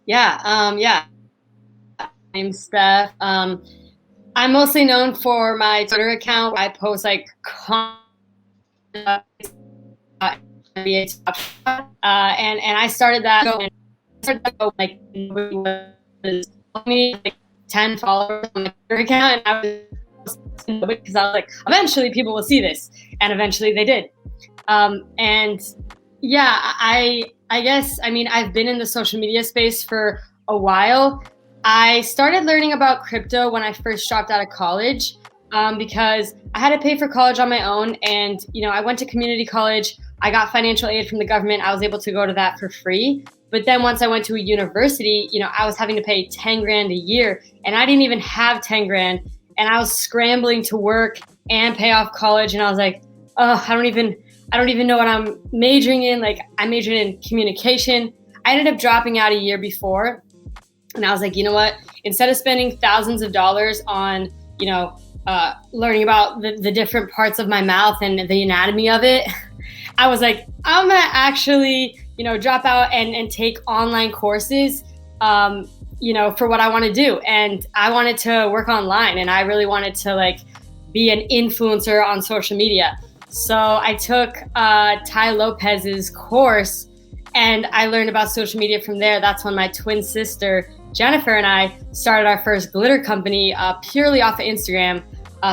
Yeah. I'm Steph. I'm mostly known for my Twitter account. I post like content about NBA TopShots, and I started that go and started that go like nobody was me like 10 followers on my Twitter account, and I was because I was like, eventually people will see this, and eventually they did. And yeah, I guess I mean I've been in the social media space for a while. I started learning about crypto when I first dropped out of college, because I had to pay for college on my own, and I went to community college. I got financial aid from the government. I was able to go to that for free. But then once I went to a university, I was having to pay 10 grand a year, and I didn't even have 10 grand, and I was scrambling to work and pay off college, and I was like, oh, I don't even know what I'm majoring in. Like, I majored in communication. I ended up dropping out a year before. And I was like, you know what? Instead of spending thousands of dollars on, learning about the different parts of my mouth and the anatomy of it, I was like, I'm going to actually, drop out and take online courses, for what I want to do. And I wanted to work online, and I really wanted to be an influencer on social media. So I took Ty Lopez's course, and I learned about social media from there. That's when my twin sister, Jennifer, and I started our first glitter company purely off of Instagram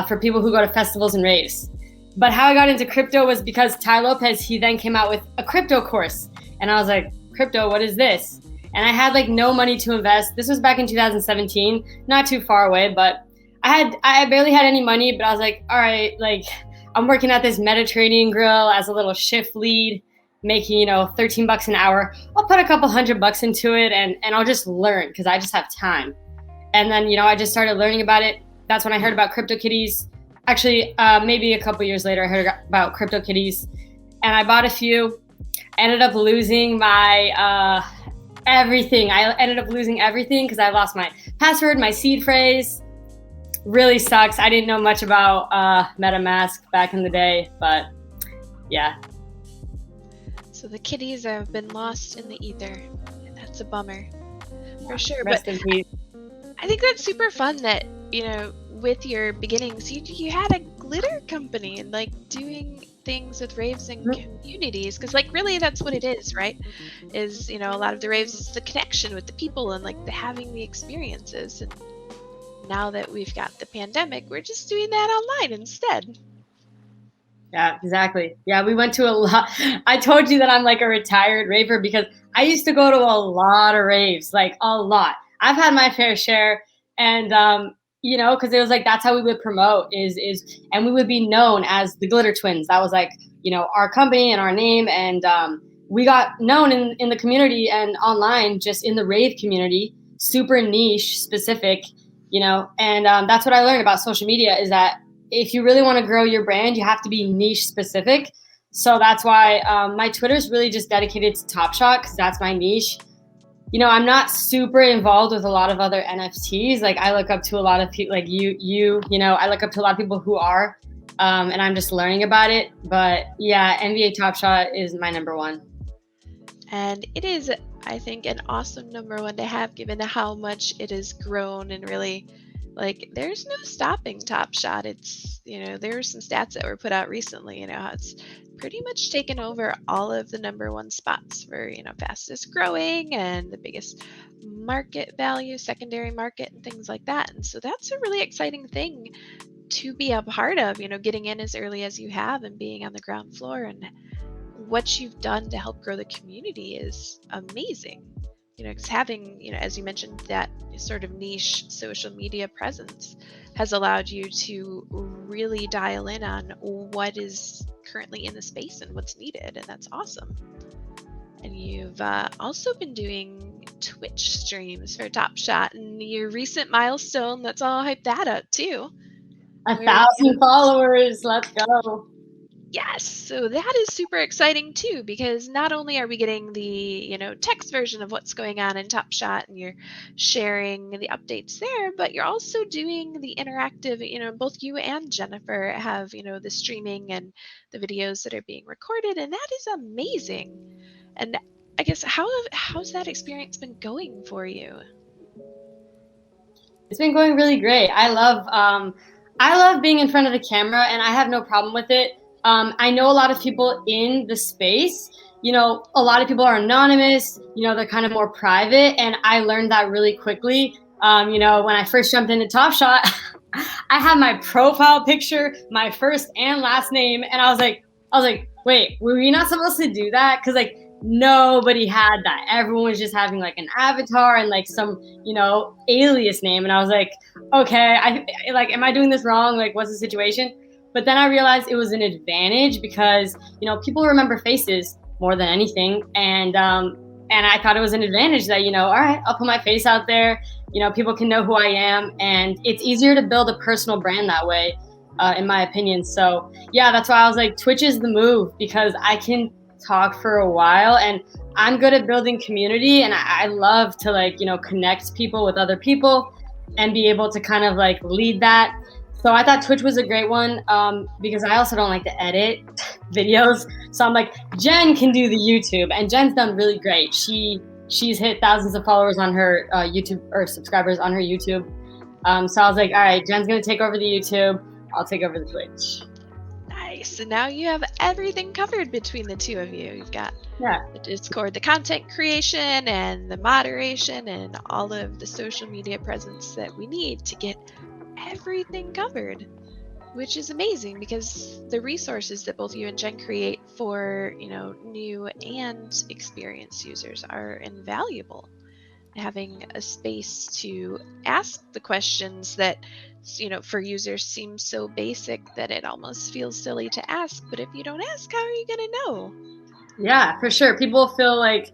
for people who go to festivals and raves. But how I got into crypto was because Ty Lopez, he then came out with a crypto course. And I was like, crypto, what is this? And I had no money to invest. This was back in 2017, not too far away, but I barely had any money, but I was like, all right, I'm working at this Mediterranean grill as a little shift lead, making, $13 an hour. I'll put a couple $100 into it, and I'll just learn because I just have time. And then, I just started learning about it. That's when I heard about CryptoKitties. Actually, maybe a couple years later, I heard about CryptoKitties, and I bought a few. I ended up losing my everything. I ended up losing everything because I lost my password, my seed phrase. Really sucks. I didn't know much about MetaMask back in the day, but yeah. So the kitties have been lost in the ether, and that's a bummer, for sure. Rest in peace. I think that's super fun that, with your beginnings, you had a glitter company and doing things with raves and communities, because really that's what it is, right? Is a lot of the raves is the connection with the people and the having the experiences. And now that we've got the pandemic, we're just doing that online instead. Yeah, exactly. Yeah, we went to a lot. I told you that I'm a retired raver because I used to go to a lot of raves, a lot. I've had my fair share, and because it was that's how we would promote and we would be known as the Glitter Twins. That was our company and our name, and we got known in the community and online, just in the rave community, super niche specific, and that's what I learned about social media is that if you really want to grow your brand, you have to be niche specific. So that's why my Twitter is really just dedicated to Top Shot because that's my niche. I'm not super involved with a lot of other NFTs. I look up to a lot of people like I look up to a lot of people who are, and I'm just learning about it. But yeah, NBA Top Shot is my number one. And it is, I think, an awesome number one to have, given how much it has grown and really there's no stopping Top Shot. It's, there were some stats that were put out recently, how it's pretty much taken over all of the number one spots for, fastest growing and the biggest market value, secondary market, and things like that. And so that's a really exciting thing to be a part of, getting in as early as you have and being on the ground floor. And what you've done to help grow the community is amazing. Because having, as you mentioned, that sort of niche social media presence has allowed you to really dial in on what is currently in the space and what's needed, and that's awesome. And you've also been doing Twitch streams for Top Shot, and your recent milestone, let's all hype that up too. 1,000 followers, let's go. Yes, so that is super exciting too, because not only are we getting the, text version of what's going on in Top Shot and you're sharing the updates there, but you're also doing the interactive, both you and Jennifer have, the streaming and the videos that are being recorded, and that is amazing. And I guess how's that experience been going for you? It's been going really great. I love being in front of the camera, and I have no problem with it. I know a lot of people in the space. A lot of people are anonymous. They're kind of more private, and I learned that really quickly. When I first jumped into Top Shot, I had my profile picture, my first and last name, and I was like, wait, were we not supposed to do that? Because like nobody had that. Everyone was just having like an avatar and like some alias name, and I was like, okay, am I doing this wrong? Like, what's the situation? But then I realized it was an advantage because people remember faces more than anything, and I thought it was an advantage that all right, I'll put my face out there. People can know who I am, and it's easier to build a personal brand that way, in my opinion. So yeah, that's why I was like, Twitch is the move because I can talk for a while, and I'm good at building community, and I love to connect people with other people and be able to kind of like lead that. So I thought Twitch was a great one, because I also don't like to edit videos. So I'm like, Jen can do the YouTube, and Jen's done really great. She's hit thousands of followers on her YouTube, or subscribers on her YouTube. So I was like, all right, Jen's gonna take over the YouTube. I'll take over the Twitch. Nice. And now you have everything covered between the two of you. You've got the Discord, the content creation, and the moderation, and all of the social media presence that we need to get everything covered, which is amazing because the resources that both you and Jen create for new and experienced users are invaluable. Having a space to ask the questions that for users seem so basic that it almost feels silly to ask, but if you don't ask, how are you going to know? Yeah, for sure. People feel like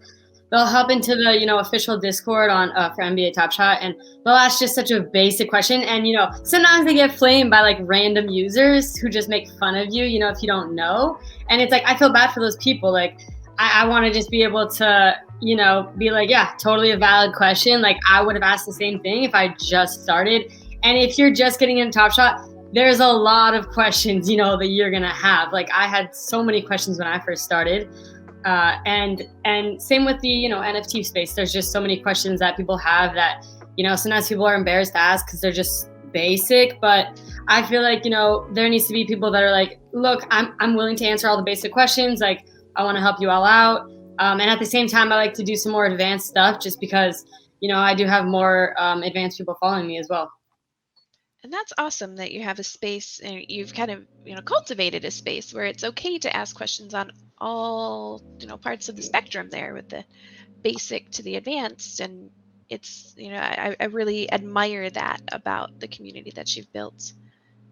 they'll hop into the official Discord on for NBA Top Shot, and they'll ask just such a basic question, and sometimes they get flamed by like random users who just make fun of you if you don't know. And it's like, I feel bad for those people. Like I want to just be able to be like, yeah, totally a valid question. Like I would have asked the same thing if I just started. And if you're just getting in Top Shot, there's a lot of questions that you're gonna have. Like I had so many questions when I first started. And same with the NFT space. There's just so many questions that people have that sometimes people are embarrassed to ask because they're just basic. But I feel like there needs to be people that are like, look, I'm willing to answer all the basic questions. Like I want to help you all out. And at the same time, I like to do some more advanced stuff just because I do have more advanced people following me as well. And that's awesome that you have a space and you've kind of cultivated a space where it's okay to ask questions on all parts of the spectrum there, with the basic to the advanced. And it's I really admire that about the community that you've built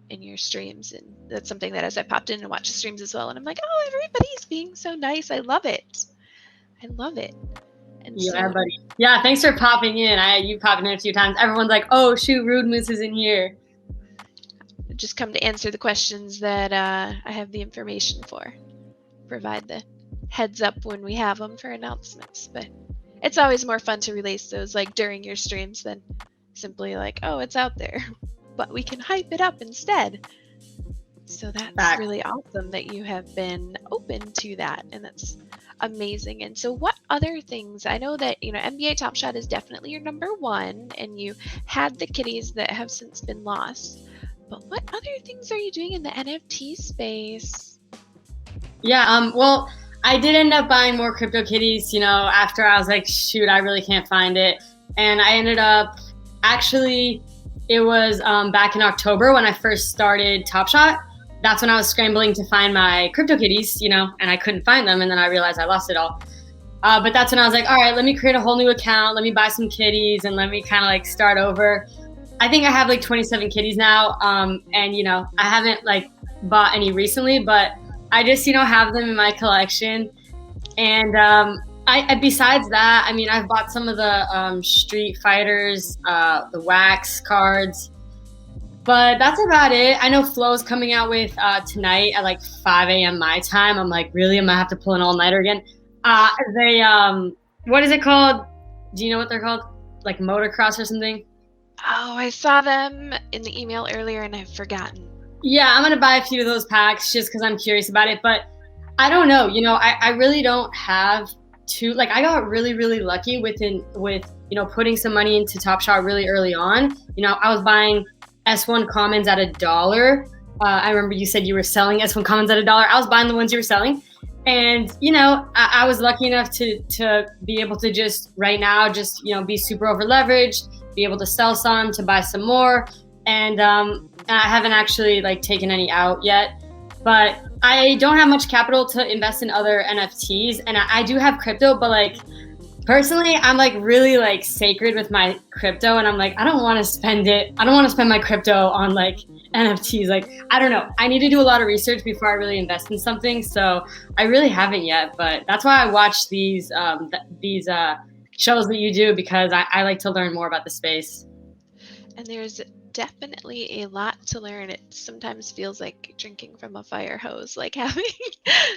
in your streams. And that's something that as I popped in and watched the streams as well, and I'm like, oh, everybody's being so nice. I love it. And yeah, buddy. Yeah, thanks for popping in. You popped in a few times. Everyone's like, oh shoot, rudem00se is in here. Just come to answer the questions that I have the information for. Provide the heads up when we have them for announcements. But it's always more fun to release those like during your streams than simply like, oh, it's out there, but we can hype it up instead. So that's really awesome that you have been open to that, and that's amazing. And so what other things, I know that NBA Top Shot is definitely your number one, and you had the kitties that have since been lost, but what other things are you doing in the NFT space? Yeah, well, I did end up buying more crypto kitties after I was like, shoot, I really can't find it. And I ended up, actually, it was back in October when I first started Top Shot. That's when I was scrambling to find my crypto kitties, and I couldn't find them. And then I realized I lost it all. But that's when I was like, all right, let me create a whole new account. Let me buy some kitties and let me kind of like start over. I think I have like 27 kitties now. And, I haven't like bought any recently, but I just, have them in my collection. And besides that, I mean, I've bought some of the Street Fighters, the wax cards. But that's about it. I know Flo's coming out with tonight at like 5 a.m. my time. I'm like, really? I'm going to have to pull an all-nighter again. What is it called? Do you know what they're called? Like motocross or something? Oh, I saw them in the email earlier and I've forgotten. Yeah, I'm going to buy a few of those packs just because I'm curious about it. But I don't know. I really don't have like I got really, really lucky with, putting some money into Top Shot really early on. I was buying S1 commons at $1. I remember you said you were selling S1 commons at $1. I was buying the ones you were selling. And, I was lucky enough to be able to just right now, be super over leveraged, be able to sell some, to buy some more. And I haven't actually like taken any out yet, but I don't have much capital to invest in other NFTs. And I do have crypto, but like, personally, I'm like really like sacred with my crypto, and I'm like, I don't want to spend it. I don't want to spend my crypto on like NFTs. Like, I don't know. I need to do a lot of research before I really invest in something. So I really haven't yet, but that's why I watch these shows that you do, because I like to learn more about the space. And there's definitely a lot to learn. It sometimes feels like drinking from a fire hose, like having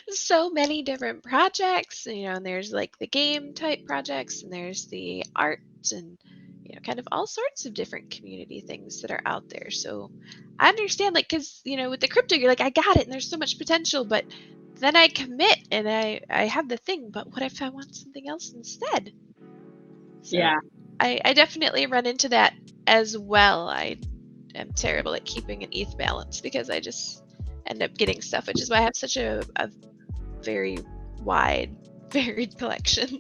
so many different projects, and there's like the game type projects, and there's the art, and kind of all sorts of different community things that are out there. So I understand, like, because with the crypto, you're like, I got it and there's so much potential, but then I commit and I have the thing, but what if I want something else instead? So Yeah. I definitely run into that as well. I am terrible at keeping an ETH balance because I just end up getting stuff, which is why I have such a very wide, varied collection.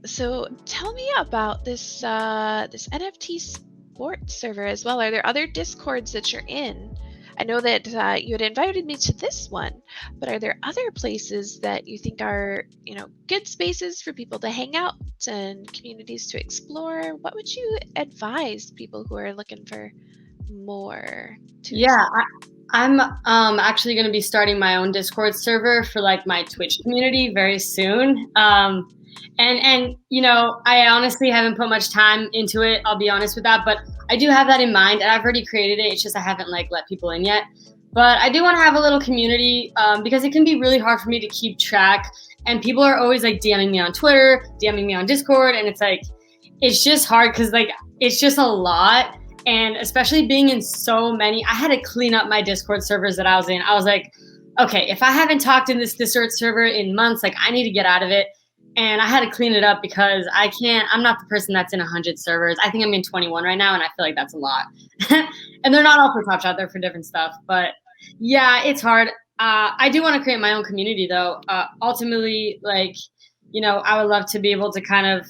So tell me about this this NFT sports server as well. Are there other Discords that you're in? I know that you had invited me to this one, but are there other places that you think are, good spaces for people to hang out and communities to explore? What would you advise people who are looking for more to explore? I'm actually going to be starting my own Discord server for like my Twitch community very soon. And I honestly haven't put much time into it. I'll be honest with that, but I do have that in mind, and I've already created it. It's just I haven't like let people in yet. But I do want to have a little community, because it can be really hard for me to keep track. And people are always like DMing me on Twitter, DMing me on Discord, and it's like, it's just hard because like it's just a lot. And especially being in so many, I had to clean up my Discord servers that I was in. I was like, okay, if I haven't talked in this Discord server in months, like I need to get out of it. And I had to clean it up because I'm not the person that's in 100 servers. I think I'm in 21 right now, and I feel like that's a lot. And they're not all for Top Shot, they're for different stuff. But yeah, it's hard. I do want to create my own community though. Ultimately, like, I would love to be able to kind of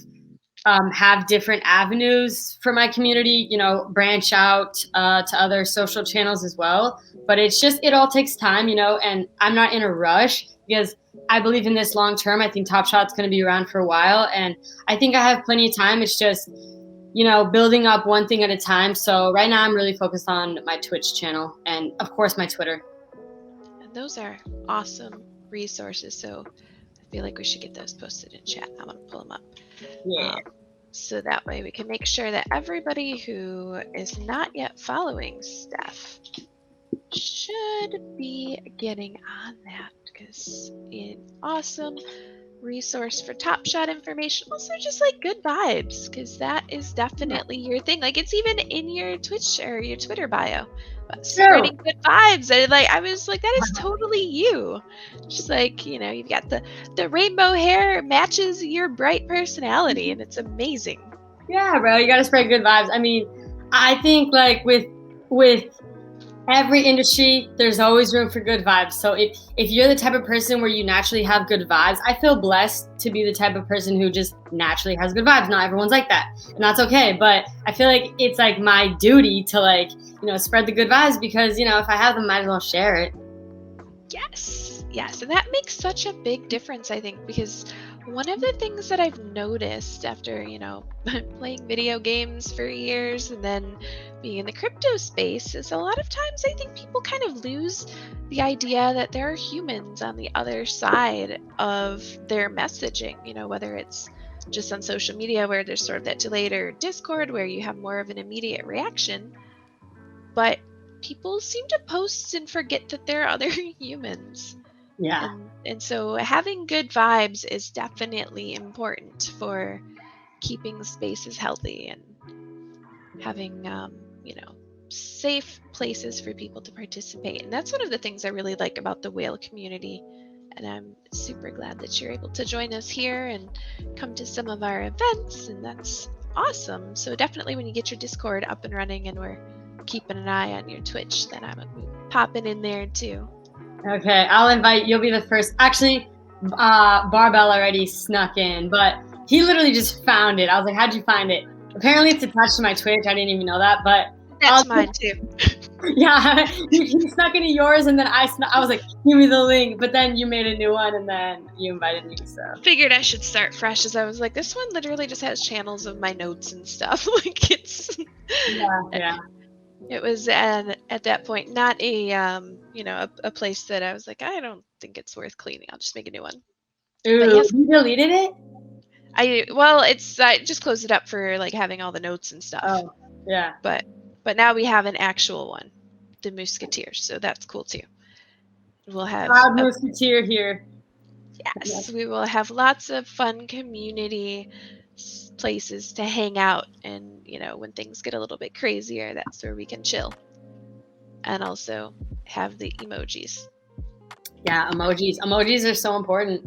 have different avenues for my community, branch out to other social channels as well. But it all takes time, and I'm not in a rush because I believe in this long term. I think Top Shot's going to be around for a while, and I think I have plenty of time. It's just, building up one thing at a time. So right now I'm really focused on my Twitch channel and, of course, my Twitter. And those are awesome resources. So I feel like we should get those posted in chat. I want to pull them up. Yeah. So that way we can make sure that everybody who is not yet following Steph should be getting on that, because an awesome resource for Top Shot information, also just like good vibes, because that is definitely your thing. Like, it's even in your Twitch or your Twitter bio, spreading good vibes. And like, I was like, that is totally you. Just like, you've got the rainbow hair matches your bright personality, and it's amazing. Yeah, bro, you gotta spread good vibes. I mean, I think like with every industry, there's always room for good vibes. So if you're the type of person where you naturally have good vibes, I feel blessed to be the type of person who just naturally has good vibes. Not everyone's like that, and that's okay. But I feel like it's like my duty to like, spread the good vibes, because, if I have them, might as well share it. Yes. And that makes such a big difference, I think, because one of the things that I've noticed after, playing video games for years and then being in the crypto space is a lot of times I think people kind of lose the idea that there are humans on the other side of their messaging, whether it's just on social media where there's sort of that delayed, or Discord where you have more of an immediate reaction. But people seem to post and forget that there are other humans. Yeah. And so having good vibes is definitely important for keeping spaces healthy and having, safe places for people to participate. And that's one of the things I really like about the whale community And I'm super glad that you're able to join us here and come to some of our events, and that's awesome. So definitely when you get your Discord up and running and we're keeping an eye on your Twitch, then I'm popping in there too. Okay, I'll invite. You'll be the first. Actually, Barbell already snuck in, but he literally just found it. I was like, "How'd you find it?" Apparently, it's attached to my Twitch. I didn't even know that, but That's mine too. Yeah, he snuck into yours, and then I was like, "Give me the link," but then you made a new one, and then you invited me. So figured I should start fresh, as I was like, this one literally just has channels of my notes and stuff. Like it's yeah. It was at that point not a a place that I was like, I don't think it's worth cleaning. I'll just make a new one. Ooh, But yes, you deleted it? I just closed it up for like having all the notes and stuff. Oh, yeah. But now we have an actual one, the Musketeers, so that's cool too. We'll have Proud Musketeer here. Yes, we will have lots of fun community places to hang out, and when things get a little bit crazier, that's where we can chill. And also have the emojis. Yeah, emojis are so important.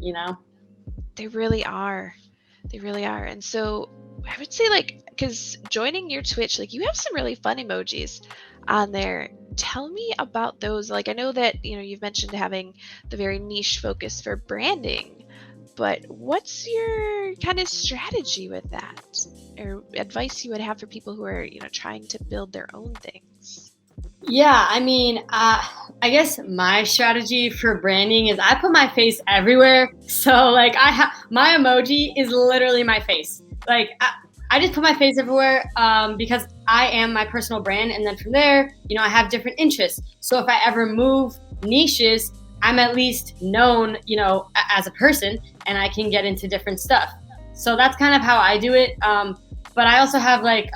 They really are. They really are. And so I would say, like, because joining your Twitch, like, you have some really fun emojis on there. Tell me about those. Like, I know that you've mentioned having the very niche focus for branding, but what's your kind of strategy with that, or advice you would have for people who are trying to build their own things? Yeah, I mean, I guess my strategy for branding is I put my face everywhere. So like my emoji is literally my face. Like I just put my face everywhere because I am my personal brand, and then from there, I have different interests. So if I ever move niches, I'm at least known, as a person, and I can get into different stuff. So that's kind of how I do it. But I also have like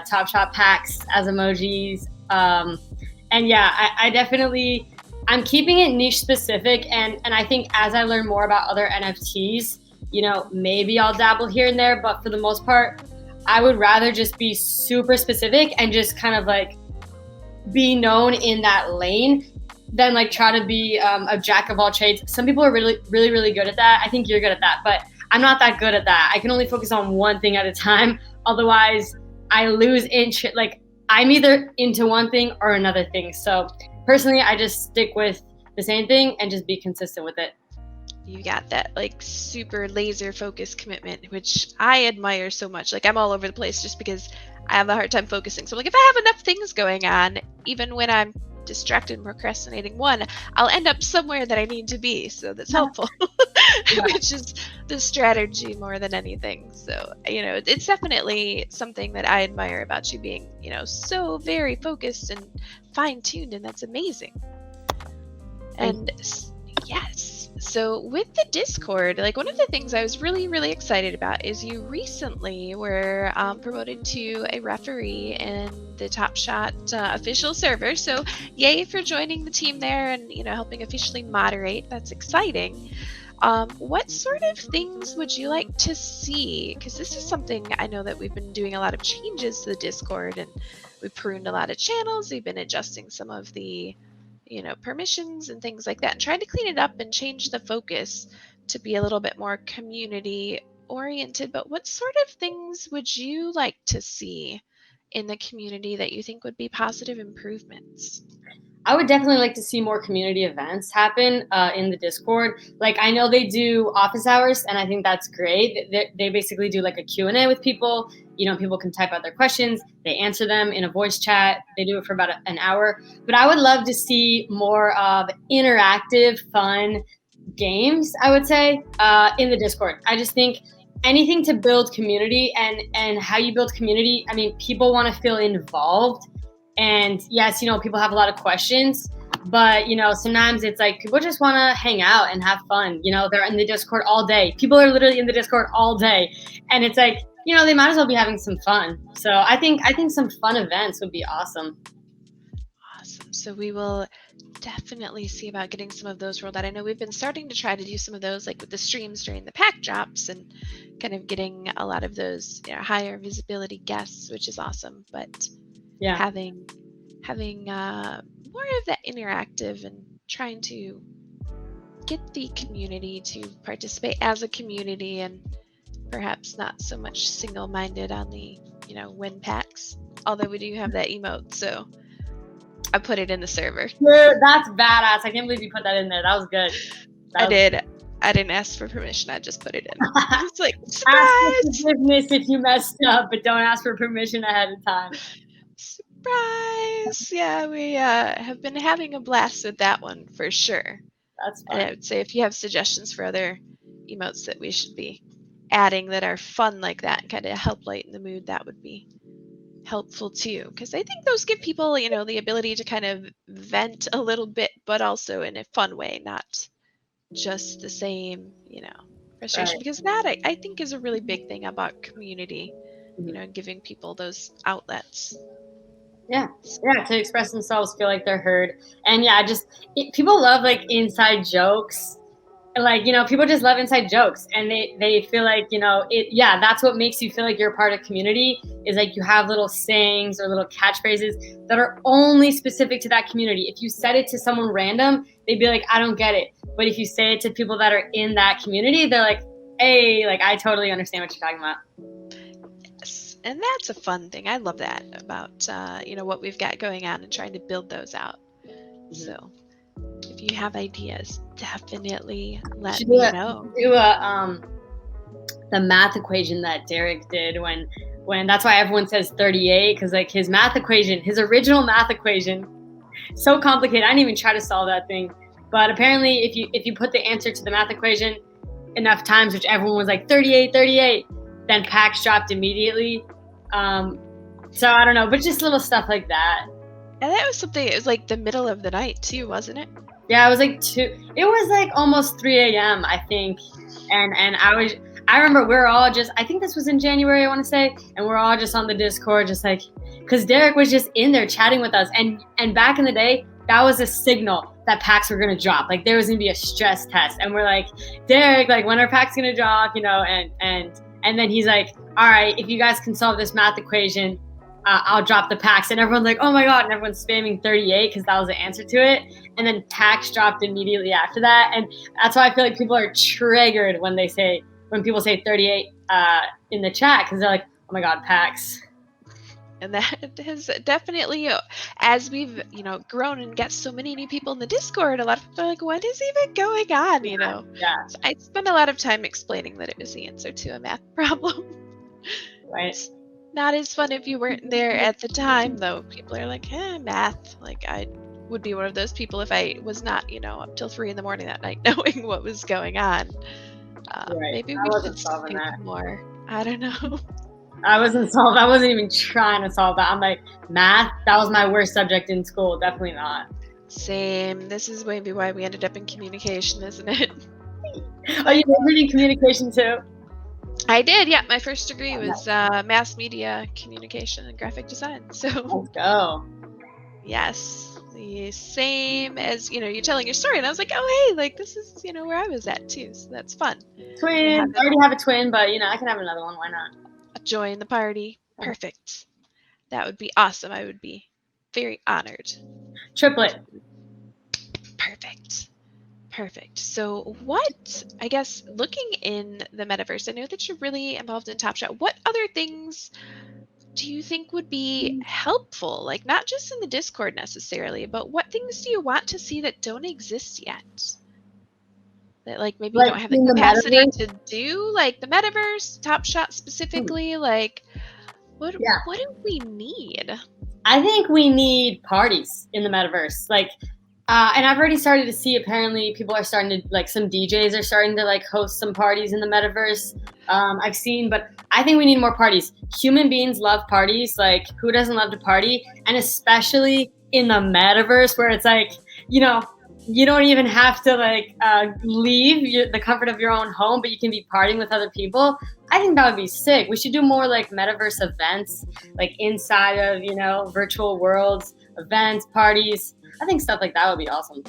Top Shot packs as emojis. And yeah, I definitely, I'm keeping it niche specific. And I think as I learn more about other NFTs, maybe I'll dabble here and there. But for the most part, I would rather just be super specific and just kind of like be known in that lane than like try to be a jack of all trades. Some people are really, really, really good at that. I think you're good at that, but I'm not that good at that. I can only focus on one thing at a time. Otherwise, I lose interest. Like I'm either into one thing or another thing. So personally, I just stick with the same thing and just be consistent with it. You got that like super laser focused commitment, which I admire so much. Like I'm all over the place just because I have a hard time focusing. So like if I have enough things going on, even when I'm distracted and procrastinating one, I'll end up somewhere that I need to be. So that's helpful, which is the strategy more than anything. So, it's definitely something that I admire about you being, so very focused and fine tuned, and that's amazing. And yes. So with the Discord, like one of the things I was really, really excited about is you recently were promoted to a referee in the Top Shot official server. So yay for joining the team there and, helping officially moderate. That's exciting. What sort of things would you like to see? Because this is something I know that we've been doing a lot of changes to the Discord, and we've pruned a lot of channels. We've been adjusting some of the permissions and things like that, and trying to clean it up and change the focus to be a little bit more community oriented. But what sort of things would you like to see in the community that you think would be positive improvements? I would definitely like to see more community events happen in the Discord. Like I know they do office hours, and I think that's great. They basically do like a Q&A with people. People can type out their questions. They answer them in a voice chat. They do it for about an hour. But I would love to see more of interactive, fun games, I would say, in the Discord. I just think anything to build community, and how you build community, I mean, people want to feel involved. And yes, people have a lot of questions, but sometimes it's like people just want to hang out and have fun. They're in the Discord all day. People are literally in the Discord all day, and it's like they might as well be having some fun. So I think some fun events would be awesome. Awesome. So we will definitely see about getting some of those rolled out. I know we've been starting to try to do some of those, like with the streams during the pack drops, and kind of getting a lot of those higher visibility guests, which is awesome. But yeah, having more of that interactive and trying to get the community to participate as a community and perhaps not so much single-minded on the, win packs. Although we do have that emote, so I put it in the server. Dude, that's badass. I can't believe you put that in there. That was good. I did. I didn't ask for permission. I just put it in. It's like, surprise! Ask for forgiveness if you messed up, but don't ask for permission ahead of time. Surprise! Yeah, we have been having a blast with that one for sure. That's fun. And I would say if you have suggestions for other emotes that we should be adding that are fun like that and kind of help lighten the mood, that would be helpful too. Because I think those give people, the ability to kind of vent a little bit, but also in a fun way, not just the same, frustration. Right. Because that I think is a really big thing about community, giving people those outlets. Yeah, to express themselves, feel like they're heard. And people love like inside jokes. Like, people just love inside jokes, and they feel like, that's what makes you feel like you're a part of community, is like you have little sayings or little catchphrases that are only specific to that community. If you said it to someone random, they'd be like, I don't get it. But if you say it to people that are in that community, they're like, hey, like, I totally understand what you're talking about. Yes, and that's a fun thing. I love that about, what we've got going on and trying to build those out. Mm-hmm. So if you have ideas, definitely let me know. Do the math equation that Derek did when that's why everyone says 38, because like his original math equation, so complicated. I didn't even try to solve that thing. But apparently if you put the answer to the math equation enough times, which everyone was like 38, then packs dropped immediately. So I don't know, but just little stuff like that. And that was something, it was like the middle of the night too, wasn't it? Yeah, it was like it was like almost 3 a.m. I think. And I remember we're all just, I think this was in January, I want to say, and we're all just on the Discord, just like, because Derek was just in there chatting with us. And back in the day, that was a signal that packs were going to drop. Like there was going to be a stress test. And we're like, Derek, like when are packs going to drop, and then he's like, all right, if you guys can solve this math equation, I'll drop the packs. And everyone's like, oh my God. And everyone's spamming 38 because that was the answer to it. And then packs dropped immediately after that. And that's why I feel like people are triggered when people say 38 in the chat, because they're like, oh my God, packs. And that has definitely, as we've, grown and got so many new people in the Discord, a lot of people are like, what is even going on, Yeah. So I spent a lot of time explaining that it was the answer to a math problem. Right. Not as fun if you weren't there at the time, though. People are like, math. Like, I would be one of those people if I was not, up till 3 a.m. that night knowing what was going on. Right. Maybe we should think more. I don't know. I wasn't even trying to solve that. I'm like, math, that was my worst subject in school. Definitely not. Same. This is maybe why we ended up in communication, isn't it? Oh, you majored in communication too? I did, yeah. My first degree was mass media, communication, and graphic design. So let's go. Yes, the same as you're telling your story, and I was like, oh hey, like this is where I was at too, so that's fun. Twin. I already have a twin, but I can have another one. Why not? Join the party. Perfect. That would be awesome. I would be very honored. Triplet. Perfect. So I guess, looking in the metaverse, I know that you're really involved in Top Shot. What other things do you think would be helpful? Like, not just in the Discord necessarily, but what things do you want to see that don't exist yet? That maybe you don't have the capacity to do, like the metaverse, Top Shot specifically. Like, what do we need? I think we need parties in the metaverse. And I've already started to see, apparently people are starting to, some DJs are starting to host some parties in the metaverse. I've seen, but I think we need more parties. Human beings love parties. Like, who doesn't love to party? And especially in the metaverse, where it's you don't even have to leave the comfort of your own home, but you can be partying with other people. I think that would be sick. We should do more metaverse events, inside of, virtual worlds, events, parties. I think stuff like that would be awesome.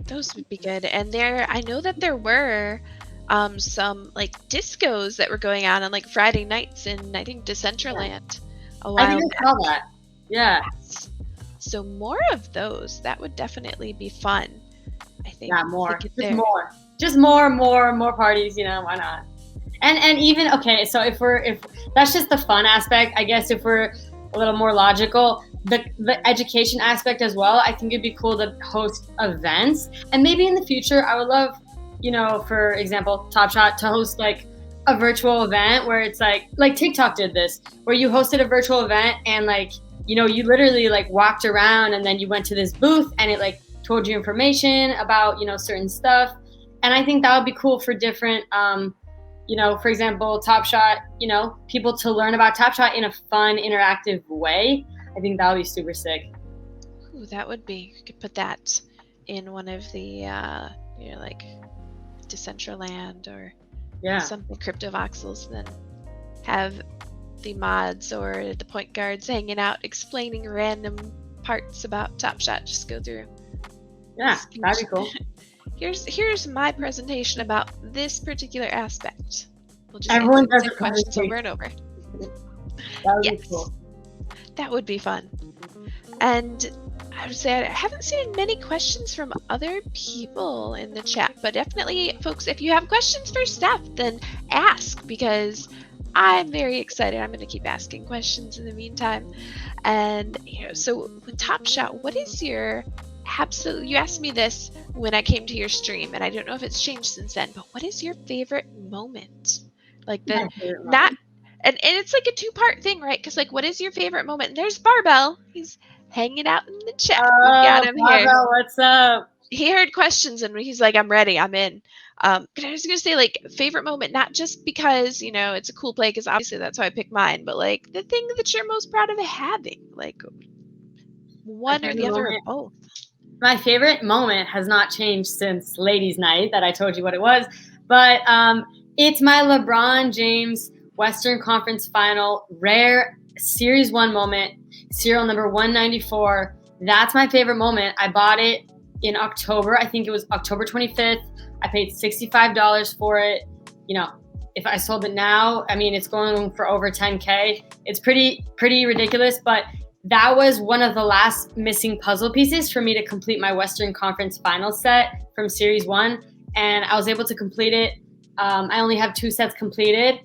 Those would be good. And I know that there were some discos that were going on Friday nights in, I think, Decentraland a while I think I saw that. Yeah. So more of those. That would definitely be fun. I think. Yeah, more. Get Just there. more. Just more parties, why not? And even okay, so if that's just the fun aspect, I guess if we're a little more logical, the education aspect as well, I think it'd be cool to host events. And maybe in the future I would love, for example, Top Shot to host like a virtual event where it's like TikTok did this, where you hosted a virtual event and like, you literally like walked around and then you went to this booth and it like told you information about, certain stuff. And I think that would be cool for different for example, Top Shot, people to learn about Top Shot in a fun, interactive way. I think that would be super sick. Ooh, that would be. You could put that in one of the, like Decentraland or something CryptoVoxels, then have the mods or the point guards hanging out explaining random parts about Top Shot. Just go through. Yeah, that'd be cool. Here's my presentation about this particular aspect. We'll just Everyone does the questions over and over. That would be cool. That would be fun. And I would say I haven't seen many questions from other people in the chat, but definitely, folks, if you have questions for Steph, then ask, because I'm very excited. I'm going to keep asking questions in the meantime. And so with Top Shot, what is your you asked me this when I came to your stream, and I don't know if it's changed since then, but what is your favorite moment? Like and it's like a two-part thing, right? Because like, what is your favorite moment? And there's Barbell. He's hanging out in the chat. We got him Barbell, here. what's up? He heard questions and he's like, I'm ready, I'm in. But I was gonna say, like, favorite moment, not just because it's a cool play, because obviously that's how I pick mine, but like the thing that you're most proud of having, like one or the other or both. My favorite moment has not changed since Ladies' Night that I told you what it was, but it's my LeBron James Western Conference Final rare Series 1 moment, serial number 194. That's my favorite moment. I bought it in October. I think it was October 25th. I paid $65 for it. If I sold it now, I mean, it's going for over 10K. It's pretty ridiculous, but that was one of the last missing puzzle pieces for me to complete my Western Conference Final set from Series 1, and I was able to complete it. I only have 2 sets completed,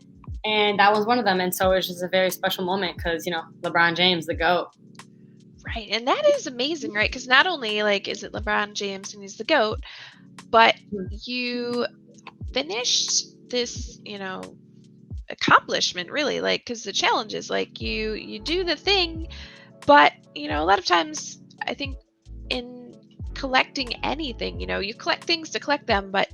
and that was one of them, and so it was just a very special moment because, LeBron James, the GOAT. Right, and that is amazing, right? Because not only, like, is it LeBron James and he's the GOAT, but you finished this, accomplishment, really, like, because the challenge is, like, you do the thing, but, a lot of times, I think in collecting anything, you collect things to collect them, but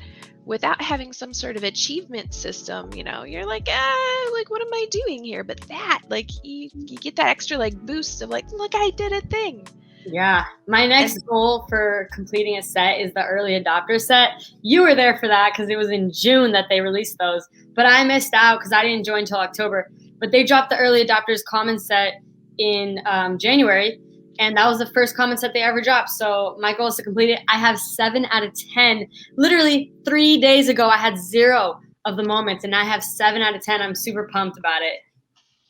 without having some sort of achievement system, you're like, like, what am I doing here? But that, like, you get that extra, like, boost of, like, look, I did a thing. Yeah. My next goal for completing a set is the early adopter set. You were there for that because it was in June that they released those, but I missed out because I didn't join until October. But they dropped the early adopters common set in January, and that was the first common set they ever dropped. So my goal is to complete it. I have 7 out of 10. Literally 3 days ago, I had 0 of the moments, and I have 7 out of 10. I'm super pumped about it.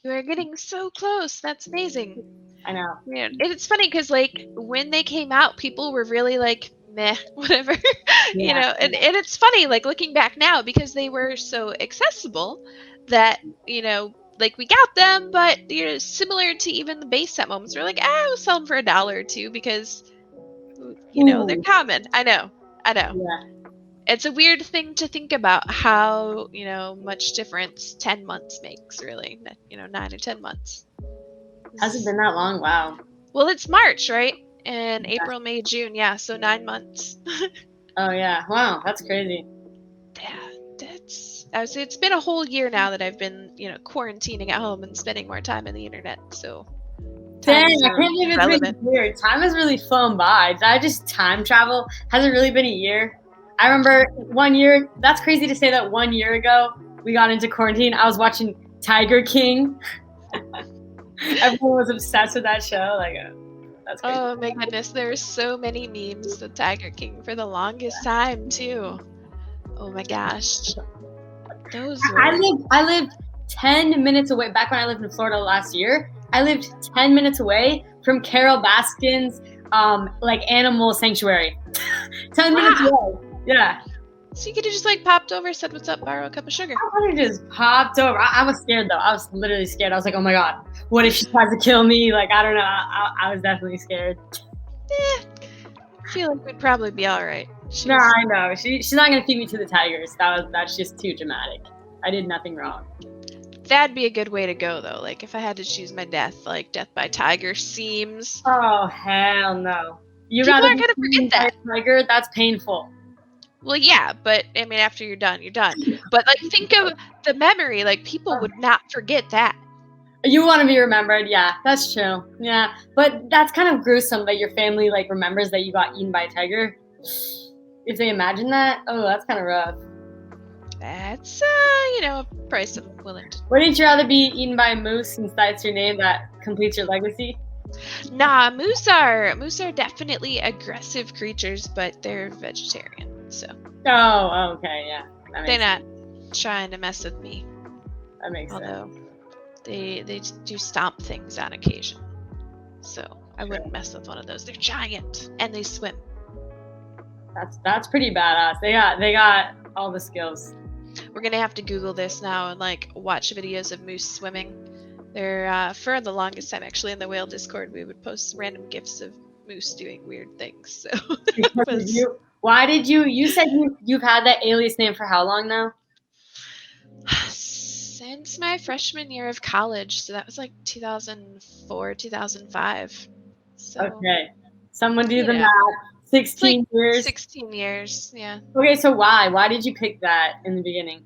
You are getting so close. That's amazing. I know. Yeah, it's funny because, like, when they came out, people were really like, meh, whatever, and it's funny, like, looking back now, because they were so accessible that, like, we got them, but, similar to even the base set moments, we're like, we'll sell them for $1 or $2 because, they're common. I know. Yeah. It's a weird thing to think about how, much difference 10 months makes, really, 9 or 10 months. Has it been that long? Wow. Well, it's March, right? And April, May, June. Yeah, so 9 months. Oh, yeah. Wow, that's crazy. Yeah, I would say it's been a whole year now that I've been, quarantining at home and spending more time on the internet. So, dang, I can't believe it's been a year. Time has really flown by. Did I just time travel? Has it really been a year? I remember 1 year. That's crazy to say that 1 year ago we got into quarantine. I was watching Tiger King. Everyone was obsessed with that show. Like, that's crazy. Oh my goodness, there are so many memes with Tiger King for the longest time too. Oh my gosh, those. I lived 10 minutes away. Back when I lived in Florida last year, I lived 10 minutes away from Carol Baskin's like animal sanctuary. 10 minutes away. Yeah. So you could have just like popped over, said what's up, borrow a cup of sugar. I would have just popped over. I was scared though. I was literally scared. I was like, oh my God, what if she tries to kill me? Like, I don't know. I was definitely scared. I feel like we'd probably be all right. No, I know. She's not going to feed me to the tigers. That's just too dramatic. I did nothing wrong. That'd be a good way to go though. Like if I had to choose my death, like death by tiger seems. Oh, hell no. People aren't going to forget that. Tiger, that's painful. Well, yeah, but I mean, after you're done, you're done. But like, think of the memory. Like, people would not forget that. You want to be remembered, yeah, that's true. Yeah, but that's kind of gruesome that your family like remembers that you got eaten by a tiger. If they imagine that, oh, that's kind of rough. That's a price I'm willing to. Wouldn't you rather be eaten by a moose since that's your name that completes your legacy? Nah, moose are definitely aggressive creatures, but they're vegetarian. So. Oh, okay, yeah. They're not trying to mess with me. That makes Although sense. they do stomp things on occasion. So I wouldn't mess with one of those. They're giant and they swim. That's pretty badass. They got all the skills. We're gonna have to Google this now and like watch videos of moose swimming. They're for the longest time actually in the whale Discord we would post random gifs of moose doing weird things. So why did you said you've had that alias name for how long now? Since my freshman year of college, so that was like 2004, 2005. So okay, someone do the math. 16 years. 16 years, yeah. Okay, so why did you pick that in the beginning?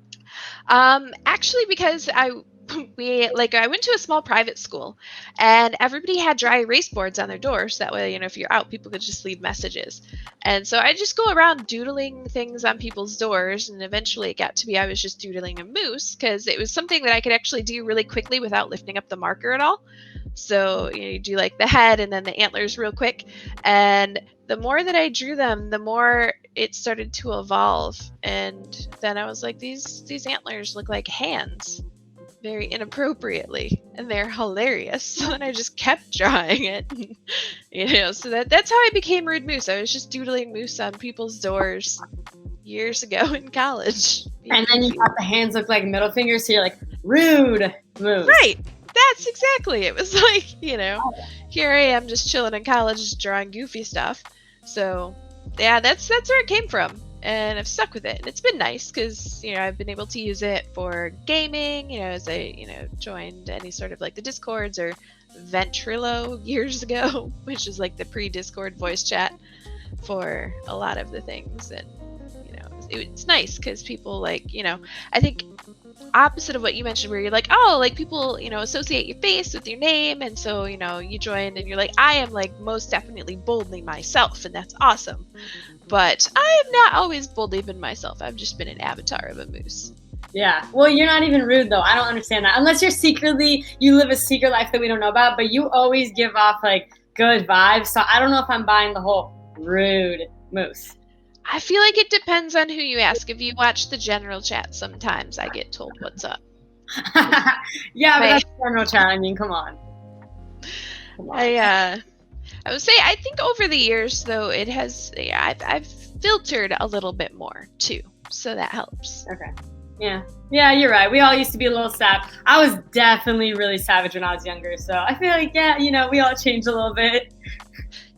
Actually, because I went to a small private school, and everybody had dry erase boards on their doors. That way, if you're out, people could just leave messages. And so I just go around doodling things on people's doors, and eventually it got to be I was just doodling a moose because it was something that I could actually do really quickly without lifting up the marker at all. So you do like the head and then the antlers real quick, and the more that I drew them, the more it started to evolve. And then I was like, these antlers look like hands. Very inappropriately, and they're hilarious. And I just kept drawing it, so that's how I became Rude Moose. I was just doodling moose on people's doors years ago in college. And then you thought the hands look like middle fingers, so you're like, Rude Moose. Right. That's exactly. It was like, here I am just chilling in college, just drawing goofy stuff. So yeah, that's where it came from. And I've stuck with it, and it's been nice because I've been able to use it for gaming. As I joined any sort of like the Discords or Ventrilo years ago, which is like the pre-Discord voice chat for a lot of the things. And it's nice because people I think opposite of what you mentioned, where you're like, oh, like people associate your face with your name, and so you join and you're like, I am like most definitely boldly myself, and that's awesome. But I have not always boldly been myself. I've just been an avatar of a moose. Yeah. Well, you're not even rude, though. I don't understand that. Unless you live a secret life that we don't know about, but you always give off, like, good vibes. So I don't know if I'm buying the whole rude moose. I feel like it depends on who you ask. If you watch the general chat, sometimes I get told what's up. Yeah, but that's general chat. I mean, come on. I would say I think over the years though it has I've filtered a little bit more too, so that helps. Okay. Yeah, you're right. We all used to be a little savage. I was definitely really savage when I was younger, so I feel like we all changed a little bit.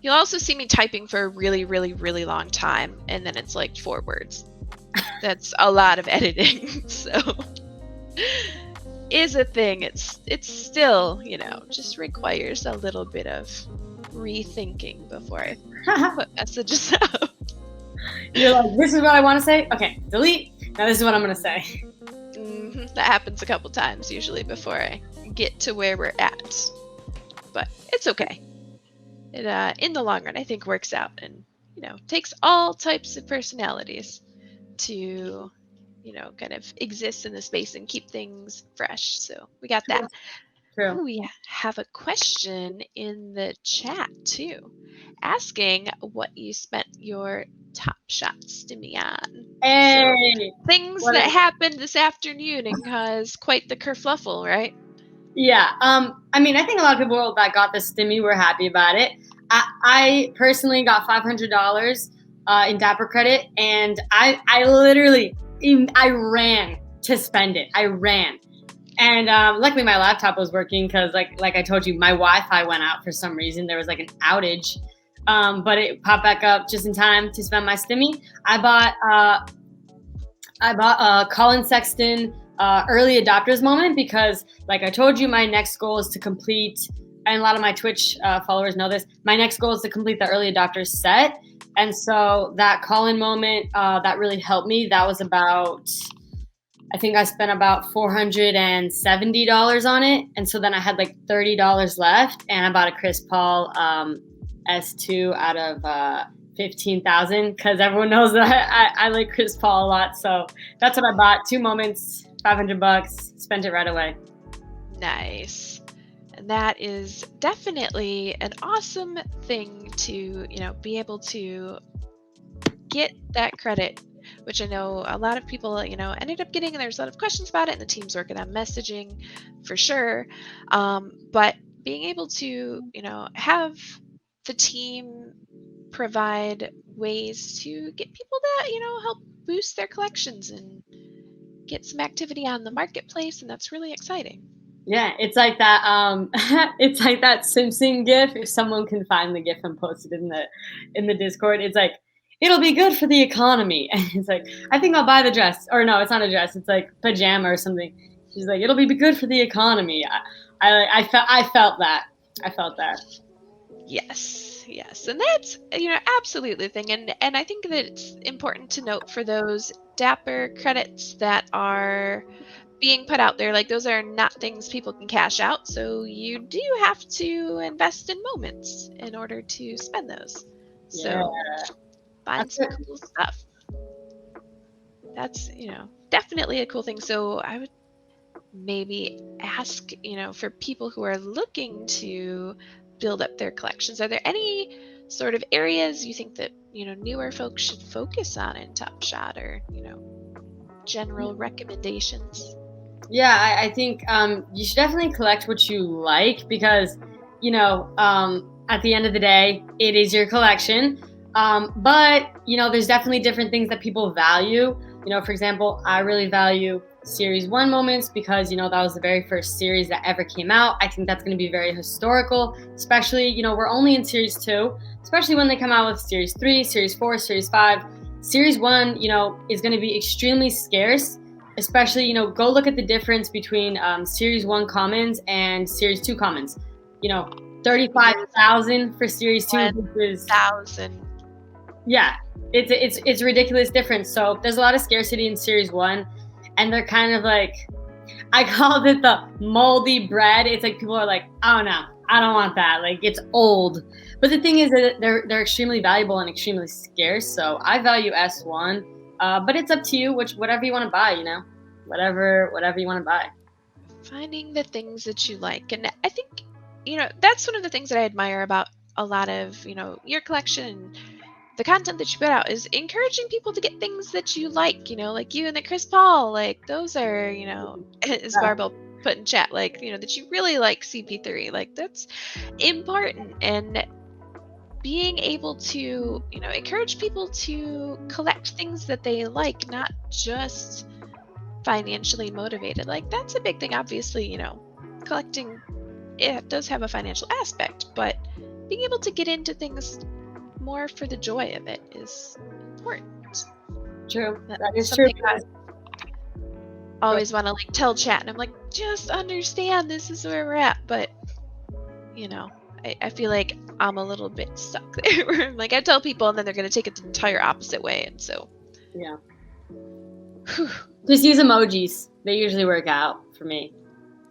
You'll also see me typing for a really, really, really long time, and then it's like 4 words. That's a lot of editing, so is a thing. It's still just requires a little bit of rethinking before I put messages out. You're like, this is what I want to say? Okay, delete. Now this is what I'm going to say. That happens a couple times usually before I get to where we're at. But it's okay. It, in the long run, I think works out and, takes all types of personalities to, kind of exist in the space and keep things fresh. So we got that. True. Ooh, we have a question in the chat too, asking what you spent your Top Shot stimmy on. Hey! So, things that happened this afternoon and caused quite the kerfluffle, right? Yeah. I mean, I think a lot of people that got the stimmy were happy about it. I personally got $500 in Dapper credit, and I literally I ran to spend it. I ran. And luckily my laptop was working because like I told you, my Wi-Fi went out for some reason. There was like an outage, but it popped back up just in time to spend my stimmy. I bought Colin Sexton early adopters moment because, like I told you, my next goal is to complete, and a lot of my Twitch followers know this, my next goal is to complete the early adopters set. And so that Colin moment, that really helped me. That was about, I think I spent about $470 on it. And so then I had like $30 left, and I bought a Chris Paul S2 out of 15,000 because everyone knows that I like Chris Paul a lot. So that's what I bought. 2 moments, $500, spent it right away. Nice. And that is definitely an awesome thing to, be able to get that credit, which I know a lot of people, ended up getting, and there's a lot of questions about it, and the team's working on messaging for sure. But being able to, have the team provide ways to get people that, help boost their collections and get some activity on the marketplace, and that's really exciting. Yeah, it's like that. It's like that Simpson GIF. If someone can find the GIF and post it in the Discord, it's like, it'll be good for the economy. And it's like, I think I'll buy the dress. Or no, it's not a dress. It's like pajama or something. She's like, it'll be good for the economy. I felt that. I felt that. Yes, and that's absolutely the thing, and I think that it's important to note for those Dapper credits that are being put out there, like those are not things people can cash out, so you do have to invest in moments in order to spend those. So find some cool stuff. That's definitely a cool thing. So I would maybe ask for people who are looking to build up their collections, are there any sort of areas you think that newer folks should focus on in Top Shot, or general recommendations? Yeah, I think you should definitely collect what you like because at the end of the day, it is your collection. But there's definitely different things that people value. For example, I really value Series 1 moments because, that was the very first series that ever came out. I think that's going to be very historical, especially, we're only in Series 2, especially when they come out with Series 3, Series 4, Series 5. Series 1, is going to be extremely scarce, especially, go look at the difference between Series 1 commons and Series 2 commons. 35,000 for Series 2 versus 1,000. Yeah, it's a ridiculous difference. So there's a lot of scarcity in Series 1, and they're kind of like, I called it the moldy bread. It's like people are like, oh no, I don't want that. Like, it's old. But the thing is that they're extremely valuable and extremely scarce. So I value S1, but it's up to you, whatever you want to buy. Whatever you want to buy. Finding the things that you like, and I think that's one of the things that I admire about a lot of your collection and the content that you put out, is encouraging people to get things that you like, like you and the Chris Paul, like those are, as Barbell put in chat, like, that you really like CP3, like that's important. And being able to, encourage people to collect things that they like, not just financially motivated, like that's a big thing. Obviously, collecting, it does have a financial aspect, but being able to get into things more for the joy of it is important. True. That is true. I always want to tell chat, and I'm like, just understand this is where we're at. But I feel like I'm a little bit stuck there. Where I'm like, I tell people, and then they're going to take it the entire opposite way, and so yeah. Just use emojis. They usually work out for me.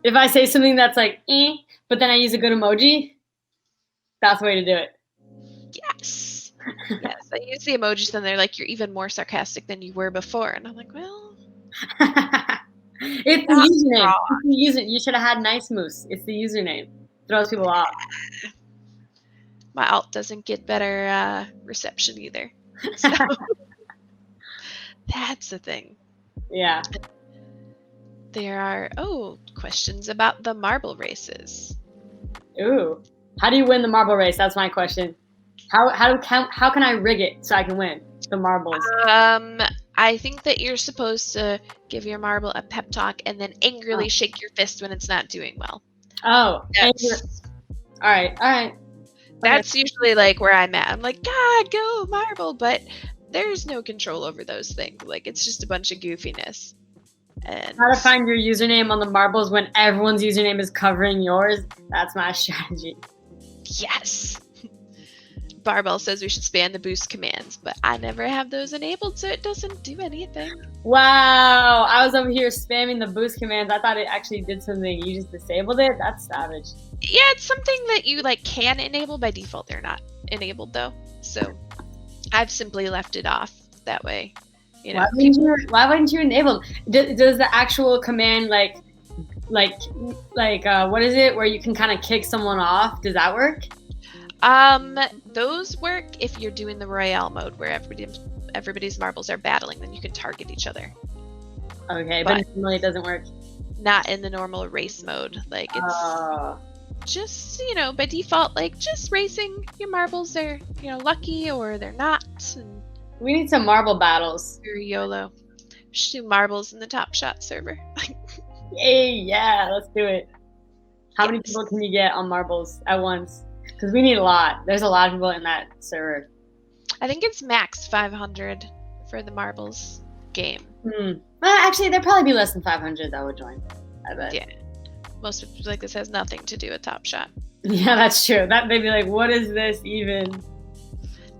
If I say something that's like, but then I use a good emoji, that's the way to do it. Yes. Yes. I use the emojis, then they're like, you're even more sarcastic than you were before. And I'm like, well. It's the username. You should have had Nice Moose. It's the username. Throws people off. My alt doesn't get better reception either. So that's the thing. Yeah. There are, questions about the marble races. Ooh. How do you win the marble race? That's my question. How can I rig it so I can win the marbles? I think that you're supposed to give your marble a pep talk and then angrily shake your fist when it's not doing well. Oh, all right. That's usually like where I'm at. I'm like, God, go marble, but there's no control over those things. Like, it's just a bunch of goofiness. And how to find your username on the marbles when everyone's username is covering yours? That's my strategy. Yes. Barbell says we should spam the boost commands, but I never have those enabled, so it doesn't do anything. Wow, I was over here spamming the boost commands. I thought it actually did something. You just disabled it? That's savage. Yeah, it's something that you like can enable. By default, they're not enabled though. So I've simply left it off that way. You know, why wouldn't you enable? Does the actual command like what is it where you can kind of kick someone off? Does that work? Those work if you're doing the Royale mode where everybody's marbles are battling, then you can target each other. Okay, but normally it doesn't work. Not in the normal race mode. Like it's just, you know, by default, like just racing your marbles. They're, you know, lucky or they're not. And we need some marble battles. Very YOLO. We should do marbles in the Top Shot server. Hey, yeah, let's do it. How many people can you get on marbles at once? Because we need a lot. There's a lot of people in that server. I think it's max 500 for the marbles game. Well, actually, there'd probably be less than 500 that would join. I bet. Yeah. Most people like this has nothing to do with Top Shot. Yeah, that's true. That they'd be like, what is this even?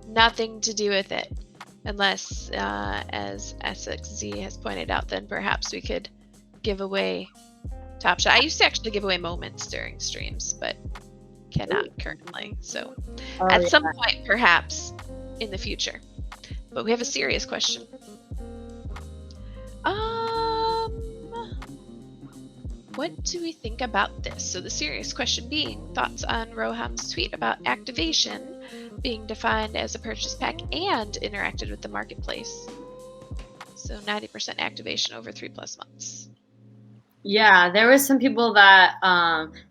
Nothing to do with it. Unless, as SXZ has pointed out, then perhaps we could give away Top Shot. I used to actually give away moments during streams, but cannot currently. So at some point, perhaps in the future. But we have a serious question. What do we think about this? So the serious question being thoughts on Roham's tweet about activation being defined as a purchase pack and interacted with the marketplace. So 90% activation over 3+ months. Yeah, there was some people that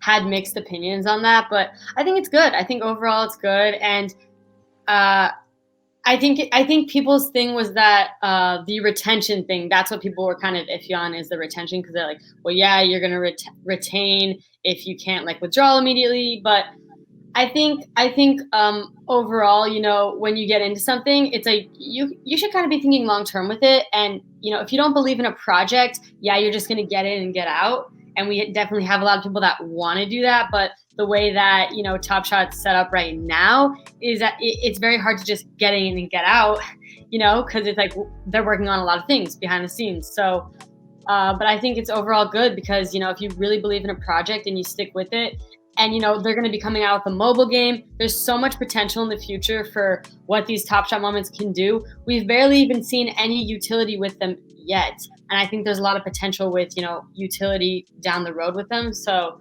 had mixed opinions on that, but I think it's good. I think overall it's good, and I think people's thing was that the retention thing. That's what people were kind of iffy on, is the retention, because they're like, well, yeah, you're gonna retain if you can't like withdraw immediately, but I think overall, you know, when you get into something, it's like you should kind of be thinking long term with it. And you know, if you don't believe in a project, yeah, you're just gonna get in and get out. And we definitely have a lot of people that want to do that, but the way that, you know, Top Shot's set up right now is that it's very hard to just get in and get out, you know, because it's like they're working on a lot of things behind the scenes. So, but I think it's overall good because, you know, if you really believe in a project and you stick with it. And, you know, they're going to be coming out with a mobile game. There's so much potential in the future for what these Top Shot moments can do. We've barely even seen any utility with them yet. And I think there's a lot of potential with, you know, utility down the road with them. So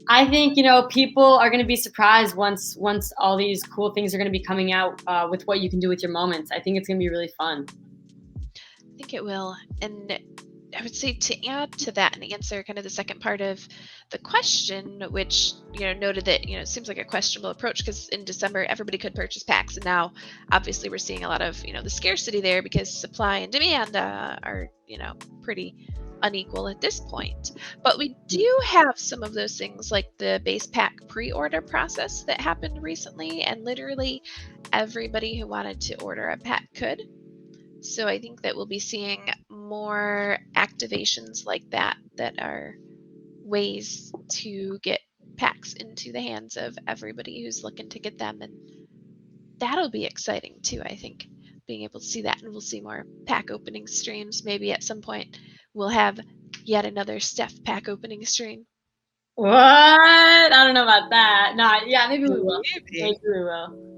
I think, you know, people are going to be surprised once all these cool things are going to be coming out with what you can do with your moments. I think it's going to be really fun. I think it will. And I would say to add to that and answer kind of the second part of the question, which, you know, noted that, you know, it seems like a questionable approach because in December everybody could purchase packs, and now obviously we're seeing a lot of, you know, the scarcity there because supply and demand are, you know, pretty unequal at this point. But we do have some of those things like the base pack pre-order process that happened recently, and literally everybody who wanted to order a pack could. So I think that we'll be seeing more activations like that are ways to get packs into the hands of everybody who's looking to get them. And that'll be exciting too, I think, being able to see that. And we'll see more pack opening streams. Maybe at some point we'll have yet another Steph pack opening stream. What? I don't know about that. No, yeah, maybe we will. Maybe we will.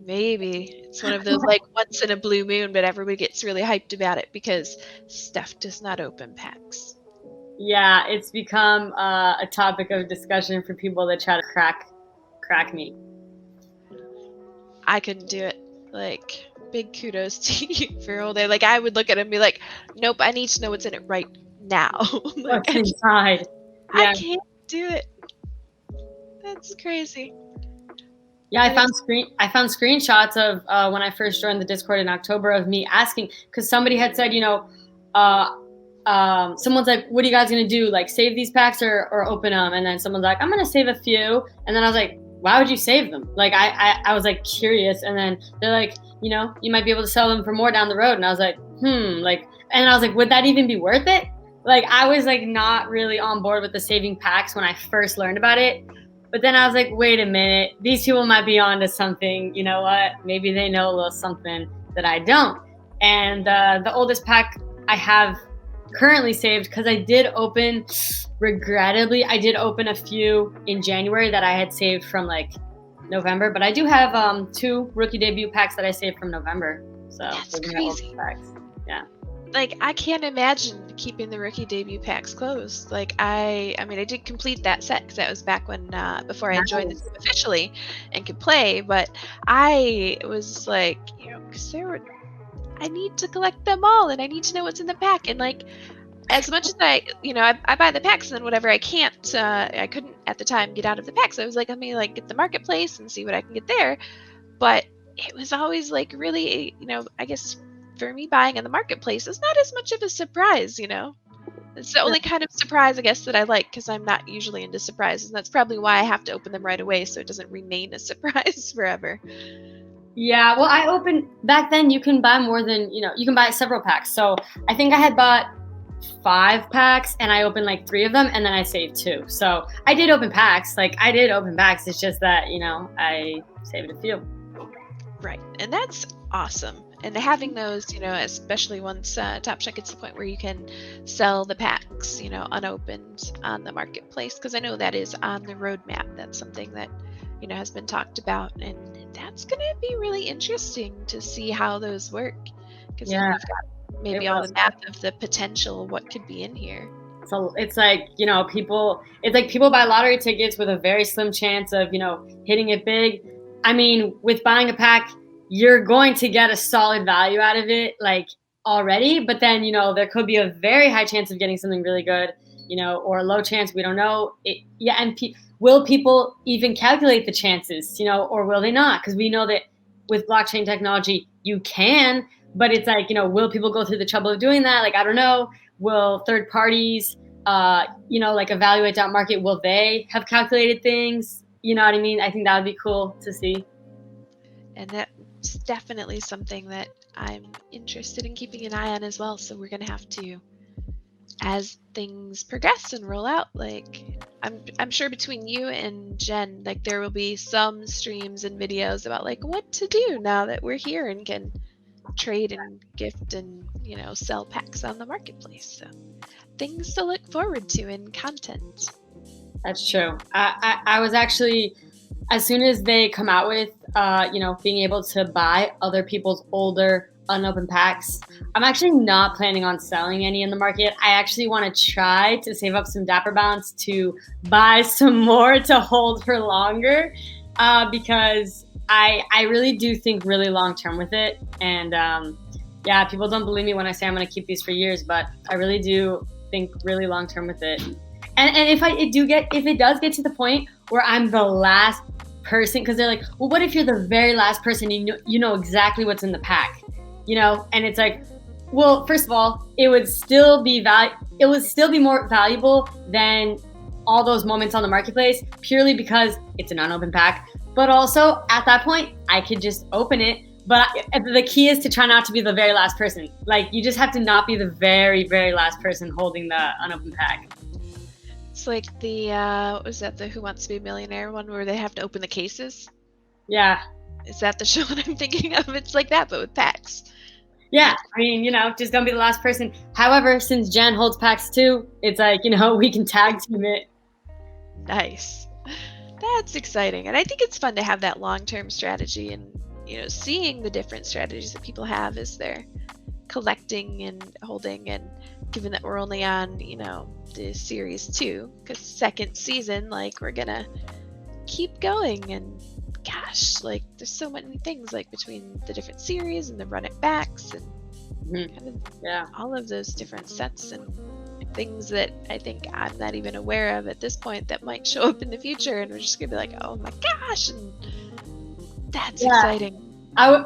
Maybe. It's one of those like once in a blue moon, but everybody gets really hyped about it because Steph does not open packs. Yeah, it's become a topic of discussion for people that try to crack me. I couldn't do it. Like, big kudos to you for all day. Like, I would look at it and be like, nope, I need to know what's in it right now. Like, what's inside? I can't do it. That's crazy. Yeah, I found screenshots of when I first joined the Discord in October of me asking, because somebody had said, uh, someone's like, "What are you guys gonna do? Like, save these packs or open them?" And then someone's like, "I'm gonna save a few." And then I was like, "Why would you save them?" Like, I was like curious. And then they're like, you might be able to sell them for more down the road. And I was like, like, and I was like, would that even be worth it? Like, I was like not really on board with the saving packs when I first learned about it. But then I was like, wait a minute, these people might be onto something. You know what? Maybe they know a little something that I don't. And the oldest pack I have currently saved, because regrettably, I did open a few in January that I had saved from like November. But I do have 2 rookie debut packs that I saved from November. So That's crazy. Packs. Yeah. Like, I can't imagine keeping the rookie debut packs closed. Like, I mean, I did complete that set because that was back when before I joined the team officially and could play. But I was like, because I need to collect them all, and I need to know what's in the pack. And like, as much as I buy the packs, and then whatever I can't, I couldn't at the time get out of the packs. I was like, let me like get the marketplace and see what I can get there. But it was always like really, I guess, for me, buying in the marketplace is not as much of a surprise. It's the only kind of surprise, I guess, that I like, because I'm not usually into surprises, and that's probably why I have to open them right away so it doesn't remain a surprise forever. Yeah, well, I opened back then. You can buy more than you can buy several packs. So I think I had bought 5 packs, and I opened like 3 of them, and then I saved 2. So I did open packs. Like, I did open packs. It's just that I saved a few. Right, and that's awesome. And having those, especially once Top Shot gets to the point where you can sell the packs, unopened on the marketplace, because I know that is on the roadmap. That's something that, has been talked about, and that's going to be really interesting to see how those work, because you've got maybe all the math of the potential, what could be in here. So it's like, people buy lottery tickets with a very slim chance of, hitting it big. I mean, with buying a pack, you're going to get a solid value out of it, like, already. But then, there could be a very high chance of getting something really good, or a low chance. We don't know. Will people even calculate the chances, or will they not? Because we know that with blockchain technology, you can, but it's like, will people go through the trouble of doing that? Like, I don't know. Will third parties, like evaluate that market? Will they have calculated things? You know what I mean? I think that would be cool to see. And that's definitely something that I'm interested in keeping an eye on as well. So we're going to have to, as things progress and roll out, like, I'm sure between you and Jen, like, there will be some streams and videos about like what to do now that we're here and can trade and gift and sell packs on the marketplace. So things to look forward to in content. That's true. I was actually, as soon as they come out with being able to buy other people's older unopened packs, I'm actually not planning on selling any in the market. I actually want to try to save up some Dapper Bounce to buy some more to hold for longer, because I really do think really long term with it. And people don't believe me when I say I'm going to keep these for years, but I really do think really long term with it. And if it does get to the point where I'm the last person, because they're like, well, what if you're the very last person, you know exactly what's in the pack, and it's like, well, first of all, it would still be more valuable than all those moments on the marketplace, purely because it's an unopened pack. But also, at that point, I could just open it. But the key is to try not to be the very last person. Like, you just have to not be the very, very last person holding the unopened pack. It's like the what was that, the Who Wants to Be a Millionaire one, where they have to open the cases? Yeah. Is that the show that I'm thinking of? It's like that, but with packs. Yeah, I mean, just don't be the last person. However, since Jen holds packs too, it's like, we can tag team it. Nice. That's exciting. And I think it's fun to have that long-term strategy, and, seeing the different strategies that people have as they're collecting and holding. And given that we're only on, the series 2, because second season, like, we're gonna keep going. And gosh, like, there's so many things, like, between the different series and the run it backs and kind of all of those different sets and things that I think I'm not even aware of at this point that might show up in the future, and we're just gonna be like, oh my gosh, and That's Yeah. exciting.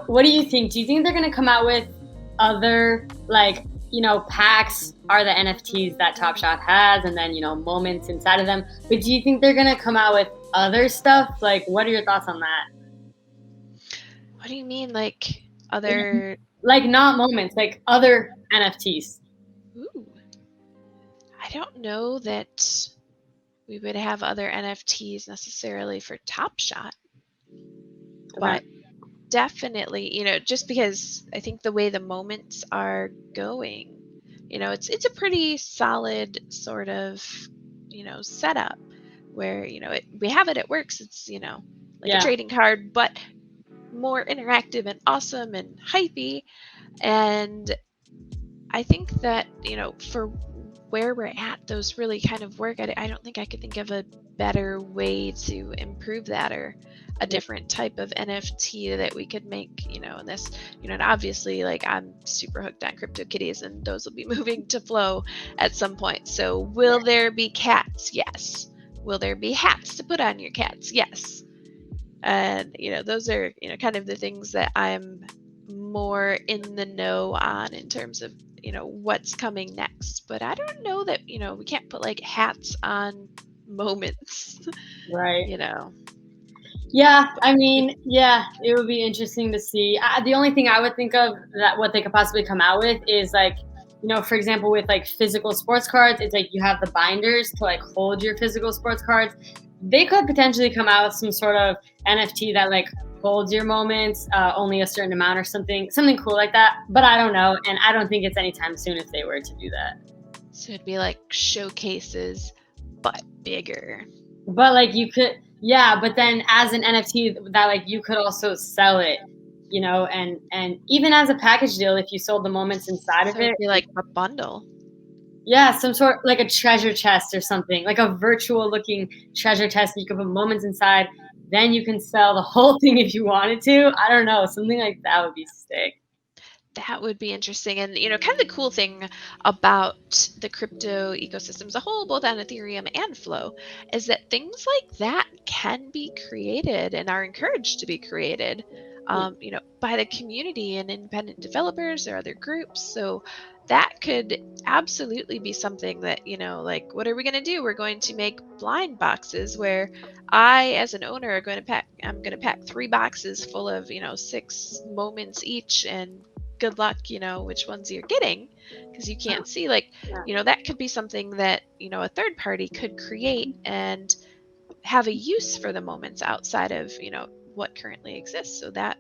What do you think? Do you think they're going to come out with other, like, packs are the NFTs that Top Shot has, and then, moments inside of them. But do you think they're going to come out with other stuff? Like, what are your thoughts on that? What do you mean, like other? Like, not moments, like other NFTs. Ooh, I don't know that we would have other NFTs necessarily for Top Shot, but definitely, just because I think the way the moments are going, it's a pretty solid sort of, setup where, we have it works. It's, like a Yeah. trading card, but more interactive and awesome and hypey. And I think that, for where we're at, those really kind of work. I don't think I could think of a better way to improve that, or a different type of NFT that we could make, in this, and obviously, like, I'm super hooked on CryptoKitties, and those will be moving to Flow at some point. So will there be cats? Yes. Will there be hats to put on your cats? Yes. And, those are, kind of the things that I'm more in the know on in terms of, what's coming next. But I don't know that, we can't put like hats on moments, Right. But I mean, it would be interesting to see. The only thing I would think of that what they could possibly come out with is like, for example, with like physical sports cards, it's like you have the binders to like hold your physical sports cards. They could potentially come out with some sort of NFT that like holds your moments, only a certain amount or something cool like that. But I don't know, and I don't think it's anytime soon if they were to do that. So it'd be like showcases, but bigger. But like you could, but then as an NFT that like you could also sell it, and even as a package deal, if you sold the moments inside of So it, it'd be like a bundle. yeah, some sort like a treasure chest or something, like a virtual looking treasure chest. You could put moments inside, then you can sell the whole thing if you wanted to. I don't know, something like that would be sick. That would be interesting. And, kind of the cool thing about the crypto ecosystem as a whole, both on Ethereum and Flow, is that things like that can be created and are encouraged to be created, by the community and independent developers or other groups. So that could absolutely be something that, like, what are we going to do? We're going to make blind boxes where I, as an owner, I'm going to pack 3 boxes full of, 6 moments each, and good luck, which ones you're getting, because you can't see, like, that could be something that, a third party could create and have a use for the moments outside of, what currently exists. So that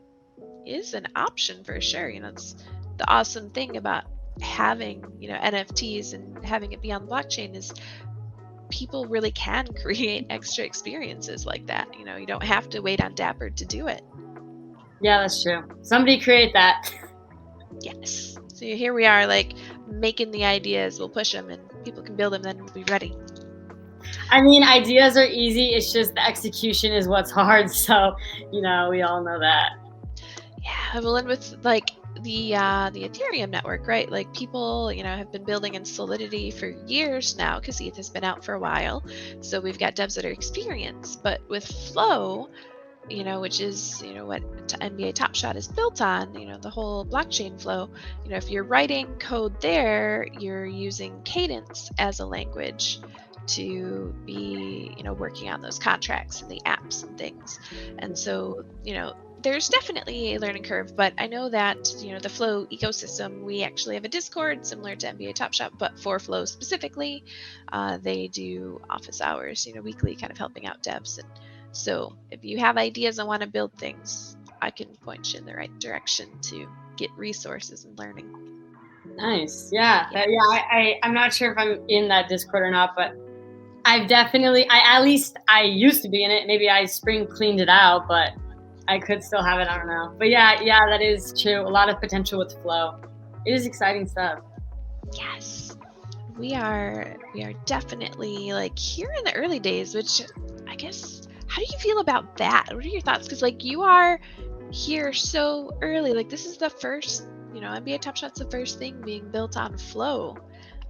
is an option for sure. It's the awesome thing about having, NFTs and having it be on the blockchain is people really can create extra experiences like that. You don't have to wait on Dapper to do it. Yeah, that's true. Somebody create that. Yes. So here we are, like, making the ideas. We'll push them, and people can build them. Then we'll be ready. I mean, ideas are easy. It's just the execution is what's hard. So, we all know that. Yeah. Well, and with like the Ethereum network, right? Like, people, have been building in Solidity for years now because ETH has been out for a while. So we've got devs that are experienced. But with Flow, which is, what NBA TopShot is built on, the whole blockchain flow, if you're writing code there, you're using Cadence as a language to be, working on those contracts and the apps and things. And so, there's definitely a learning curve, but I know that, the Flow ecosystem, we actually have a Discord similar to NBA TopShot, but for Flow specifically, they do office hours, weekly, kind of helping out devs. And so if you have ideas and want to build things, I can point you in the right direction to get resources and learning. Nice. Yeah. I'm not sure if I'm in that Discord or not, but I used to be in it. Maybe I spring cleaned it out, but I could still have it. I don't know. But yeah, that is true. A lot of potential with Flow. It is exciting stuff. Yes. We are definitely, like, here in the early days, which I guess, how do you feel about that? What are your thoughts? Because, like, you are here so early. Like, this is the first, NBA TopShot's the first thing being built on Flow,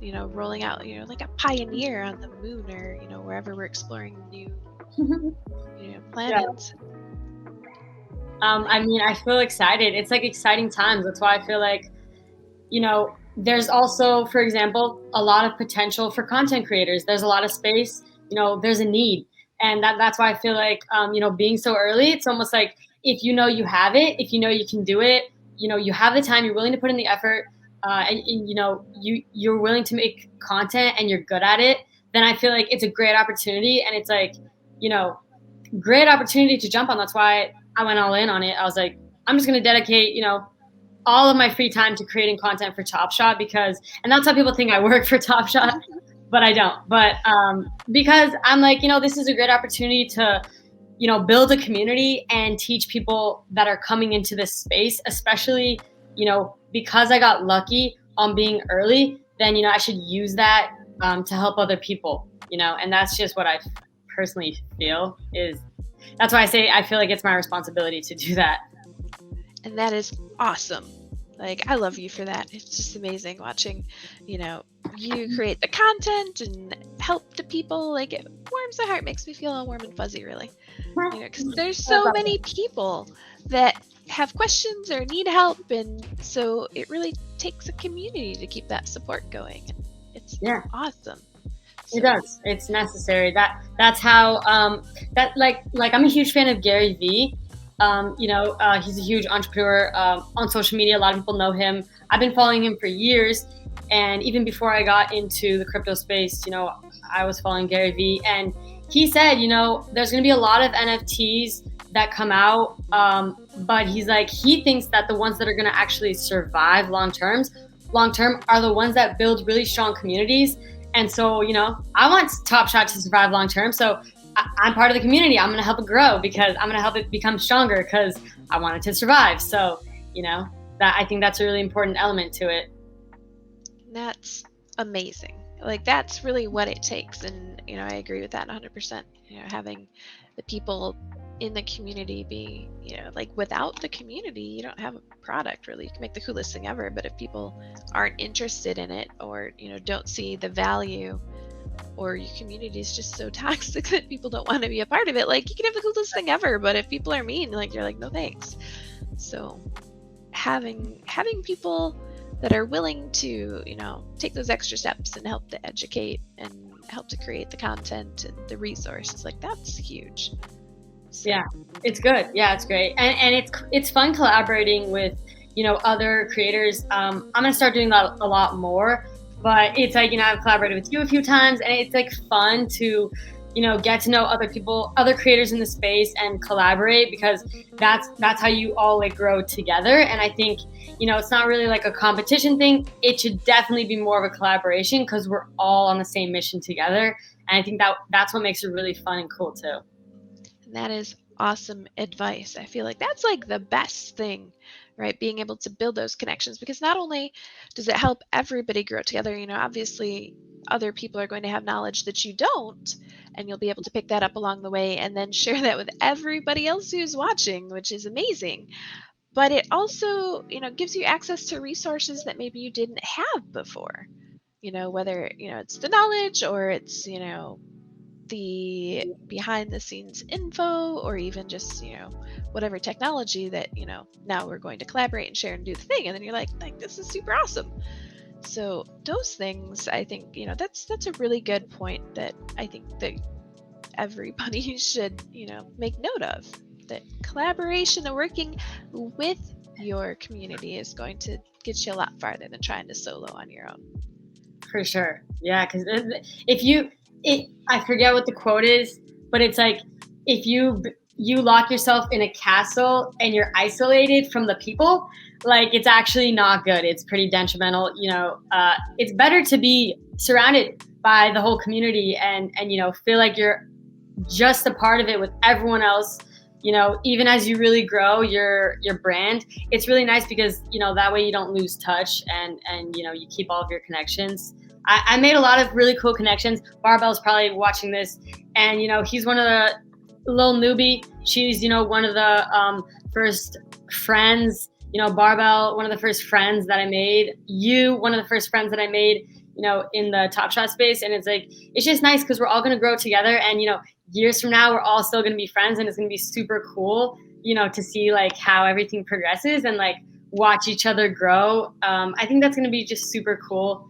rolling out, like a pioneer on the moon, or, wherever we're exploring new, planets. I mean, I feel excited. It's like exciting times. That's why I feel like, there's also, for example, a lot of potential for content creators. There's a lot of space, there's a need. And that's why I feel like, being so early, it's almost like if you know you have it, if you know you can do it, you have the time, you're willing to put in the effort, and you're willing to make content and you're good at it, then I feel like it's a great opportunity. And it's like, great opportunity to jump on. That's why I went all in on it. I was like, I'm just going to dedicate, all of my free time to creating content for Top Shot and that's how people think I work for Top Shot, but I don't. But because I'm like, this is a great opportunity to, build a community and teach people that are coming into this space, especially, because I got lucky on being early, then, I should use that to help other people, and that's just what I personally feel that's why I say I feel like it's my responsibility to do that. And that is awesome. Like, I love you for that. It's just amazing watching, you create the content and help the people. Like, it warms the heart, makes me feel all warm and fuzzy, really. Because there's so many people that have questions or need help, and so it really takes a community to keep that support going. And it's awesome. So, it does. It's necessary. That's how I'm a huge fan of Gary Vee. He's a huge entrepreneur on social media. A lot of people know him. I've been following him for years. And even before I got into the crypto space, I was following Gary Vee. And he said, there's going to be a lot of NFTs that come out. But he's like, he thinks that the ones that are going to actually survive long term are the ones that build really strong communities. And so, I want Top Shot to survive long term. So I'm part of the community. I'm going to help it grow because I'm going to help it become stronger because I want it to survive. So, that I think that's a really important element to it. That's amazing. Like, that's really what it takes. And, I agree with that 100%. Having the people in the community be, like, without the community, you don't have a product really. You can make the coolest thing ever, but if people aren't interested in it or, don't see the value, or your community is just so toxic that people don't want to be a part of it, like, you can have the coolest thing ever, but if people are mean, like, you're like, no thanks. So having people that are willing to, take those extra steps and help to educate and help to create the content and the resources, like, that's huge. So. Yeah, it's good. Yeah, it's great. And it's fun collaborating with, other creators. I'm going to start doing that a lot more. But it's like, I've collaborated with you a few times, and it's like fun to, get to know other people, other creators in the space, and collaborate, because that's how you all like grow together. And I think, it's not really like a competition thing. It should definitely be more of a collaboration because we're all on the same mission together. And I think that's what makes it really fun and cool too. And that is awesome advice. I feel like that's like the best thing, right? Being able to build those connections, because not only does it help everybody grow together, obviously other people are going to have knowledge that you don't, and you'll be able to pick that up along the way and then share that with everybody else who's watching, which is amazing. But it also, gives you access to resources that maybe you didn't have before, whether, it's the knowledge or it's, the behind the scenes info, or even just, whatever technology that, now we're going to collaborate and share and do the thing. And then you're like, this is super awesome. So those things, I think, that's a really good point that I think that everybody should, make note of, that collaboration and working with your community is going to get you a lot farther than trying to solo on your own. For sure. Yeah. Cause I forget what the quote is, but it's like, if you lock yourself in a castle and you're isolated from the people, like, it's actually not good. It's pretty detrimental. It's better to be surrounded by the whole community and feel like you're just a part of it with everyone else. Even as you really grow your brand, it's really nice because, that way you don't lose touch and you keep all of your connections. I made a lot of really cool connections. Barbell's probably watching this, and, he's one of the little newbie. She's, one of the first friends, Barbell, one of the first friends that I made. You, one of the first friends that I made, in the Top Shot space. And it's like, it's just nice because we're all going to grow together. And, years from now, we're all still going to be friends, and it's going to be super cool to see like how everything progresses and like watch each other grow. I think that's going to be just super cool.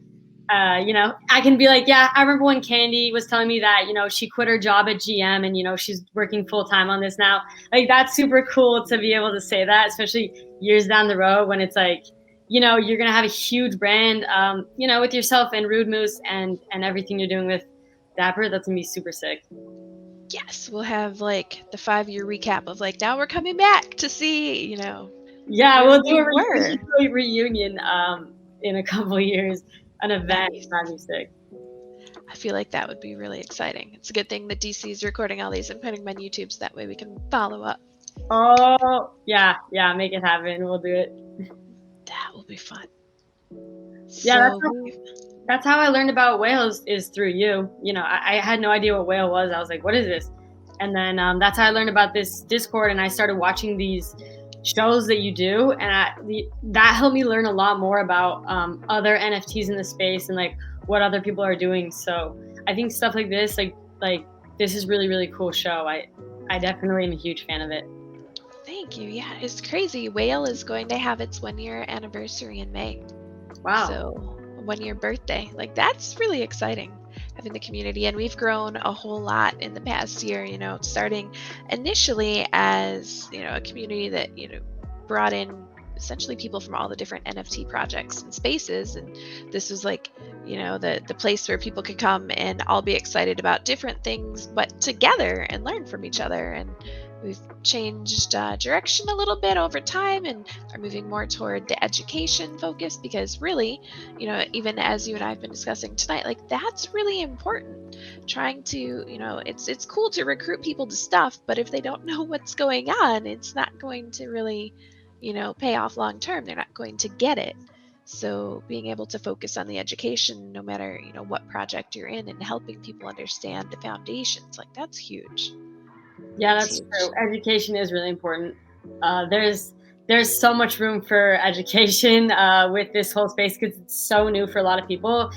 I can be like, yeah, I remember when Candy was telling me that, she quit her job at GM and, she's working full time on this now. Like, that's super cool to be able to say that, especially years down the road when it's like, you're going to have a huge brand, with yourself and rudem00se and everything you're doing with Dapper. That's going to be super sick. Yes, we'll have like the 5-year recap of like, now we're coming back to see, Yeah, we'll do a reunion in a couple of years, an event. Nice. That'd be sick. I feel like that would be really exciting. It's a good thing that DC is recording all these and putting them on YouTube so that way we can follow up. Oh, yeah, make it happen. We'll do it. That will be fun. Yeah, that's how I learned about whales is through you. I had no idea what whale was. I was like, what is this? And then that's how I learned about this Discord, and I started watching these shows that you do, and that helped me learn a lot more about other NFTs in the space and like what other people are doing. So I think stuff like this, like this is really, really cool show. I definitely am a huge fan of it. Thank you. Yeah, it's crazy. Whale is going to have its 1-year anniversary in May. Wow. So 1-year birthday. Like, that's really exciting, having the community. And we've grown a whole lot in the past year, starting initially as, a community that, brought in essentially people from all the different NFT projects and spaces. And this was like, the place where people could come and all be excited about different things, but together and learn from each other. And we've changed direction a little bit over time and are moving more toward the education focus, because really, even as you and I have been discussing tonight, like, that's really important. Trying to, it's cool to recruit people to stuff, but if they don't know what's going on, it's not going to really, pay off long term. They're not going to get it. So being able to focus on the education, no matter, what project you're in, and helping people understand the foundations, like, that's huge. Yeah, that's true. Education is really important. There's so much room for education with this whole space, because it's so new for a lot of people.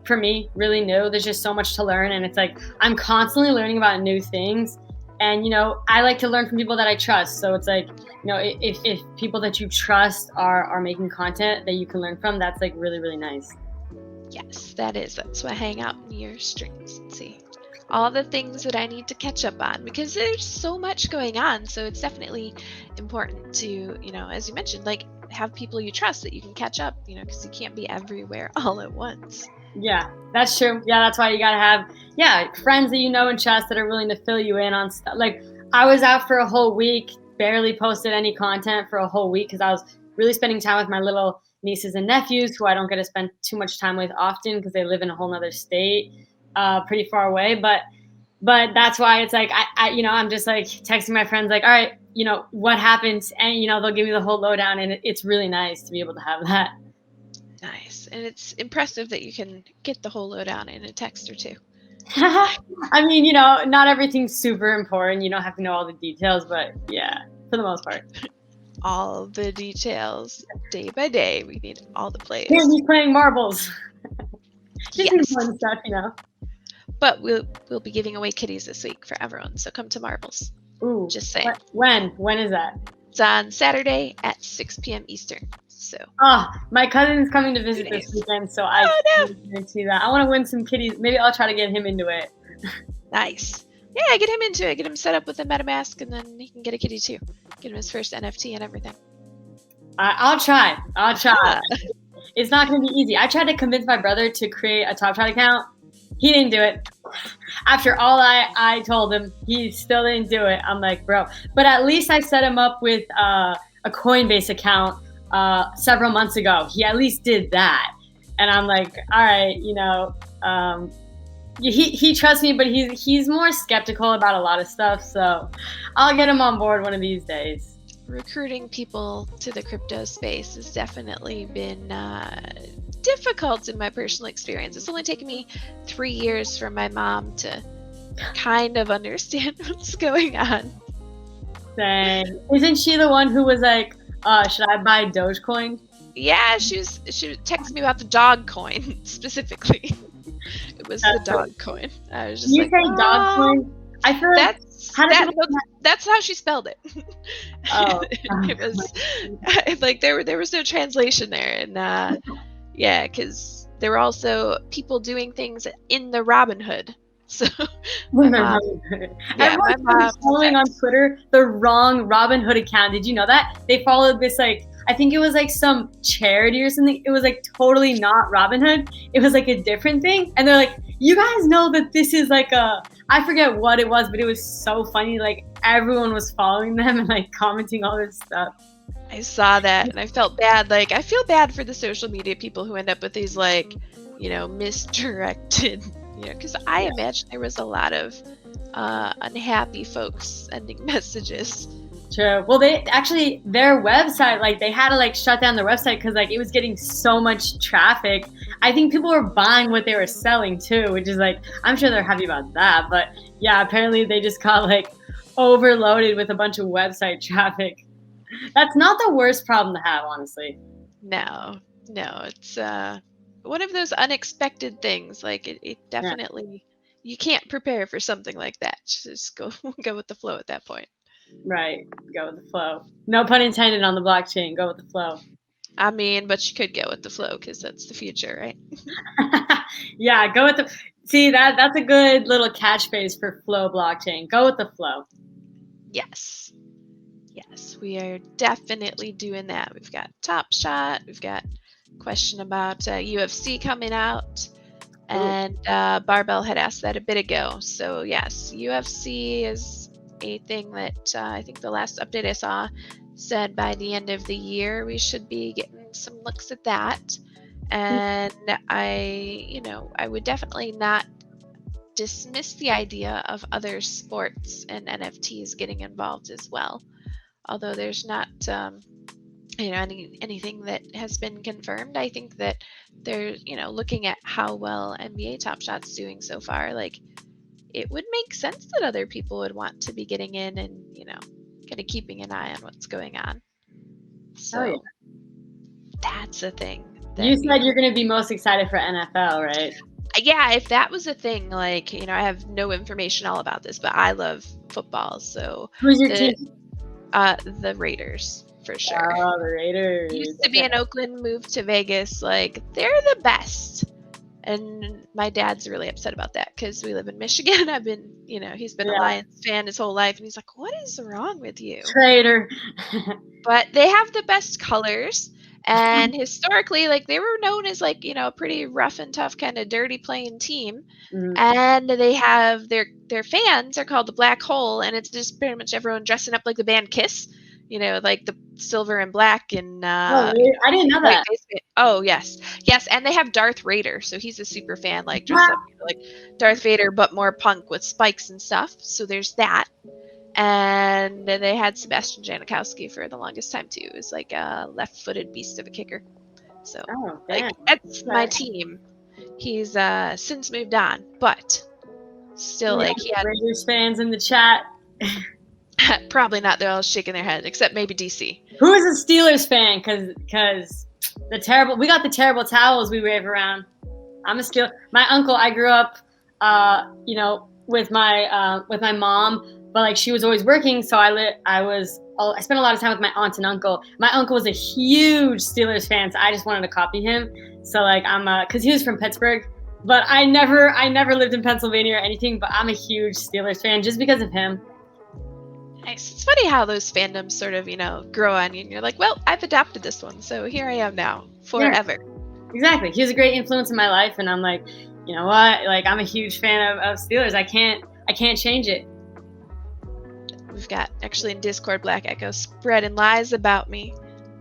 For me, really new. There's just so much to learn, and it's like I'm constantly learning about new things. And I like to learn from people that I trust. So it's like, if people that you trust are making content that you can learn from, that's like really, really nice. Yes, that's why I hang out in your streams and see all the things that I need to catch up on, because there's so much going on. So it's definitely important to, as you mentioned, like, have people you trust that you can catch up, because you can't be everywhere all at once. Yeah, that's true. Yeah, that's why you gotta have, friends that you know and trust that are willing to fill you in on stuff. Like, I was out for a whole week, barely posted any content for a whole week because I was really spending time with my little nieces and nephews, who I don't get to spend too much time with often because they live in a whole nother state, pretty far away. But that's why it's like I'm just like texting my friends like, all right, what happens, and they'll give me the whole lowdown, and it's really nice to be able to have that. Nice. And it's impressive that you can get the whole lowdown in a text or two. I mean, not everything's super important. You don't have to know all the details, but yeah, for the most part. All the details, day by day. We need all the plays. Can't be playing marbles. Yes. Fun stuff, But we'll be giving away kitties this week for everyone, so come to Marbles. Ooh. Just saying. When is that? It's on Saturday at 6 p.m. Eastern. So. Oh, my cousin is coming to visit this weekend, so I can't see that. I want to win some kitties. Maybe I'll try to get him into it. Nice. Yeah, get him into it. Get him set up with a MetaMask, and then he can get a kitty too. Get him his first NFT and everything. I'll try. It's not going to be easy. I tried to convince my brother to create a TopShot account. He didn't do it. After all I told him, he still didn't do it. I'm like, bro. But at least I set him up with a Coinbase account several months ago. He at least did that. And I'm like, all right, he trusts me, but he's more skeptical about a lot of stuff. So I'll get him on board one of these days. Recruiting people to the crypto space has definitely been difficult in my personal experience. It's only taken me 3 years for my mom to kind of understand what's going on. Dang. Isn't she the one who was like, should I buy Dogecoin? Yeah, she texted me about the dog coin specifically. It was the dog coin. I was just dog coin? I feel like How did people? That's how she spelled it. Oh, It was like there was no translation there, and yeah, because there were also people doing things in the Robin Hood. So my mom, yeah, my Everyone's mom following on said, Twitter the wrong Robin Hood account. Did you know that? They followed this, like, I think it was like some charity or something. It was like totally not Robin Hood. It was like a different thing. And they're like, you guys know that this is like I forget what it was, but it was so funny. Like everyone was following them and like commenting all this stuff. I saw that and I felt bad. Like, I feel bad for the social media people who end up with these, like, misdirected, because I imagine there was a lot of unhappy folks sending messages. True. Well, they actually, their website, like they had to like shut down their website because like it was getting so much traffic. I think people were buying what they were selling too, which is like, I'm sure they're happy about that. But yeah, apparently they just got like overloaded with a bunch of website traffic. That's not the worst problem to have, honestly. No, it's one of those unexpected things. Like, it Yeah. definitely, you can't prepare for something like that. Just go with the flow at that point. Right. Go with the flow. No pun intended on the blockchain. Go with the flow. I mean, but you could go with the flow because that's the future, right? Yeah, go with the. See, that's a good little catchphrase for flow blockchain. Go with the flow. Yes. Yes, we are definitely doing that. We've got Top Shot. We've got question about UFC coming out. And Barbell had asked that a bit ago. So yes, UFC is a thing that I think the last update I saw said by the end of the year we should be getting some looks at that. And I would definitely not dismiss the idea of other sports and NFTs getting involved as well. Although there's not anything that has been confirmed. I think that they're looking at how well NBA TopShots doing so far, like it would make sense that other people would want to be getting in and kind of keeping an eye on what's going on. So yeah. That's a thing. You said you're going to be most excited for NFL, right? Yeah, if that was a thing, like I have no information all about this, but I love football, so who's your team? The Raiders. For sure. Oh, the Raiders. Used to be in Oakland, moved to Vegas. Like, they're the best. And my dad's really upset about that because we live in Michigan. I've been, he's been a Lions fan his whole life. And he's like, what is wrong with you? Traitor. But they have the best colors. And historically, like, they were known as, like, a pretty rough and tough kind of dirty playing team. Mm-hmm. And they have their fans are called the Black Hole. And it's just pretty much everyone dressing up like the band Kiss. Like the silver and black and I didn't know that. Oh yes, and they have Darth Vader, so he's a super fan, like dressed up like Darth Vader, but more punk with spikes and stuff. So there's that, and they had Sebastian Janikowski for the longest time too. It was like a left-footed beast of a kicker. So like that's my team. He's since moved on, but still like he had Raiders fans in the chat. Probably not. They're all shaking their head, except maybe DC. Who is a Steelers fan? Because we got the terrible towels we wave around. I'm a Steelers. My uncle, I grew up, with my mom, but like she was always working, so I spent a lot of time with my aunt and uncle. My uncle was a huge Steelers fan, so I just wanted to copy him. So like because he was from Pittsburgh, but I never lived in Pennsylvania or anything. But I'm a huge Steelers fan just because of him. Nice. It's funny how those fandoms sort of, grow on you and you're like, well, I've adopted this one, so here I am now, forever. Yeah, exactly. He was a great influence in my life, and I'm like, you know what? Like, I'm a huge fan of Steelers. I can't change it. We've got, actually in Discord, Black Echo spreading lies about me,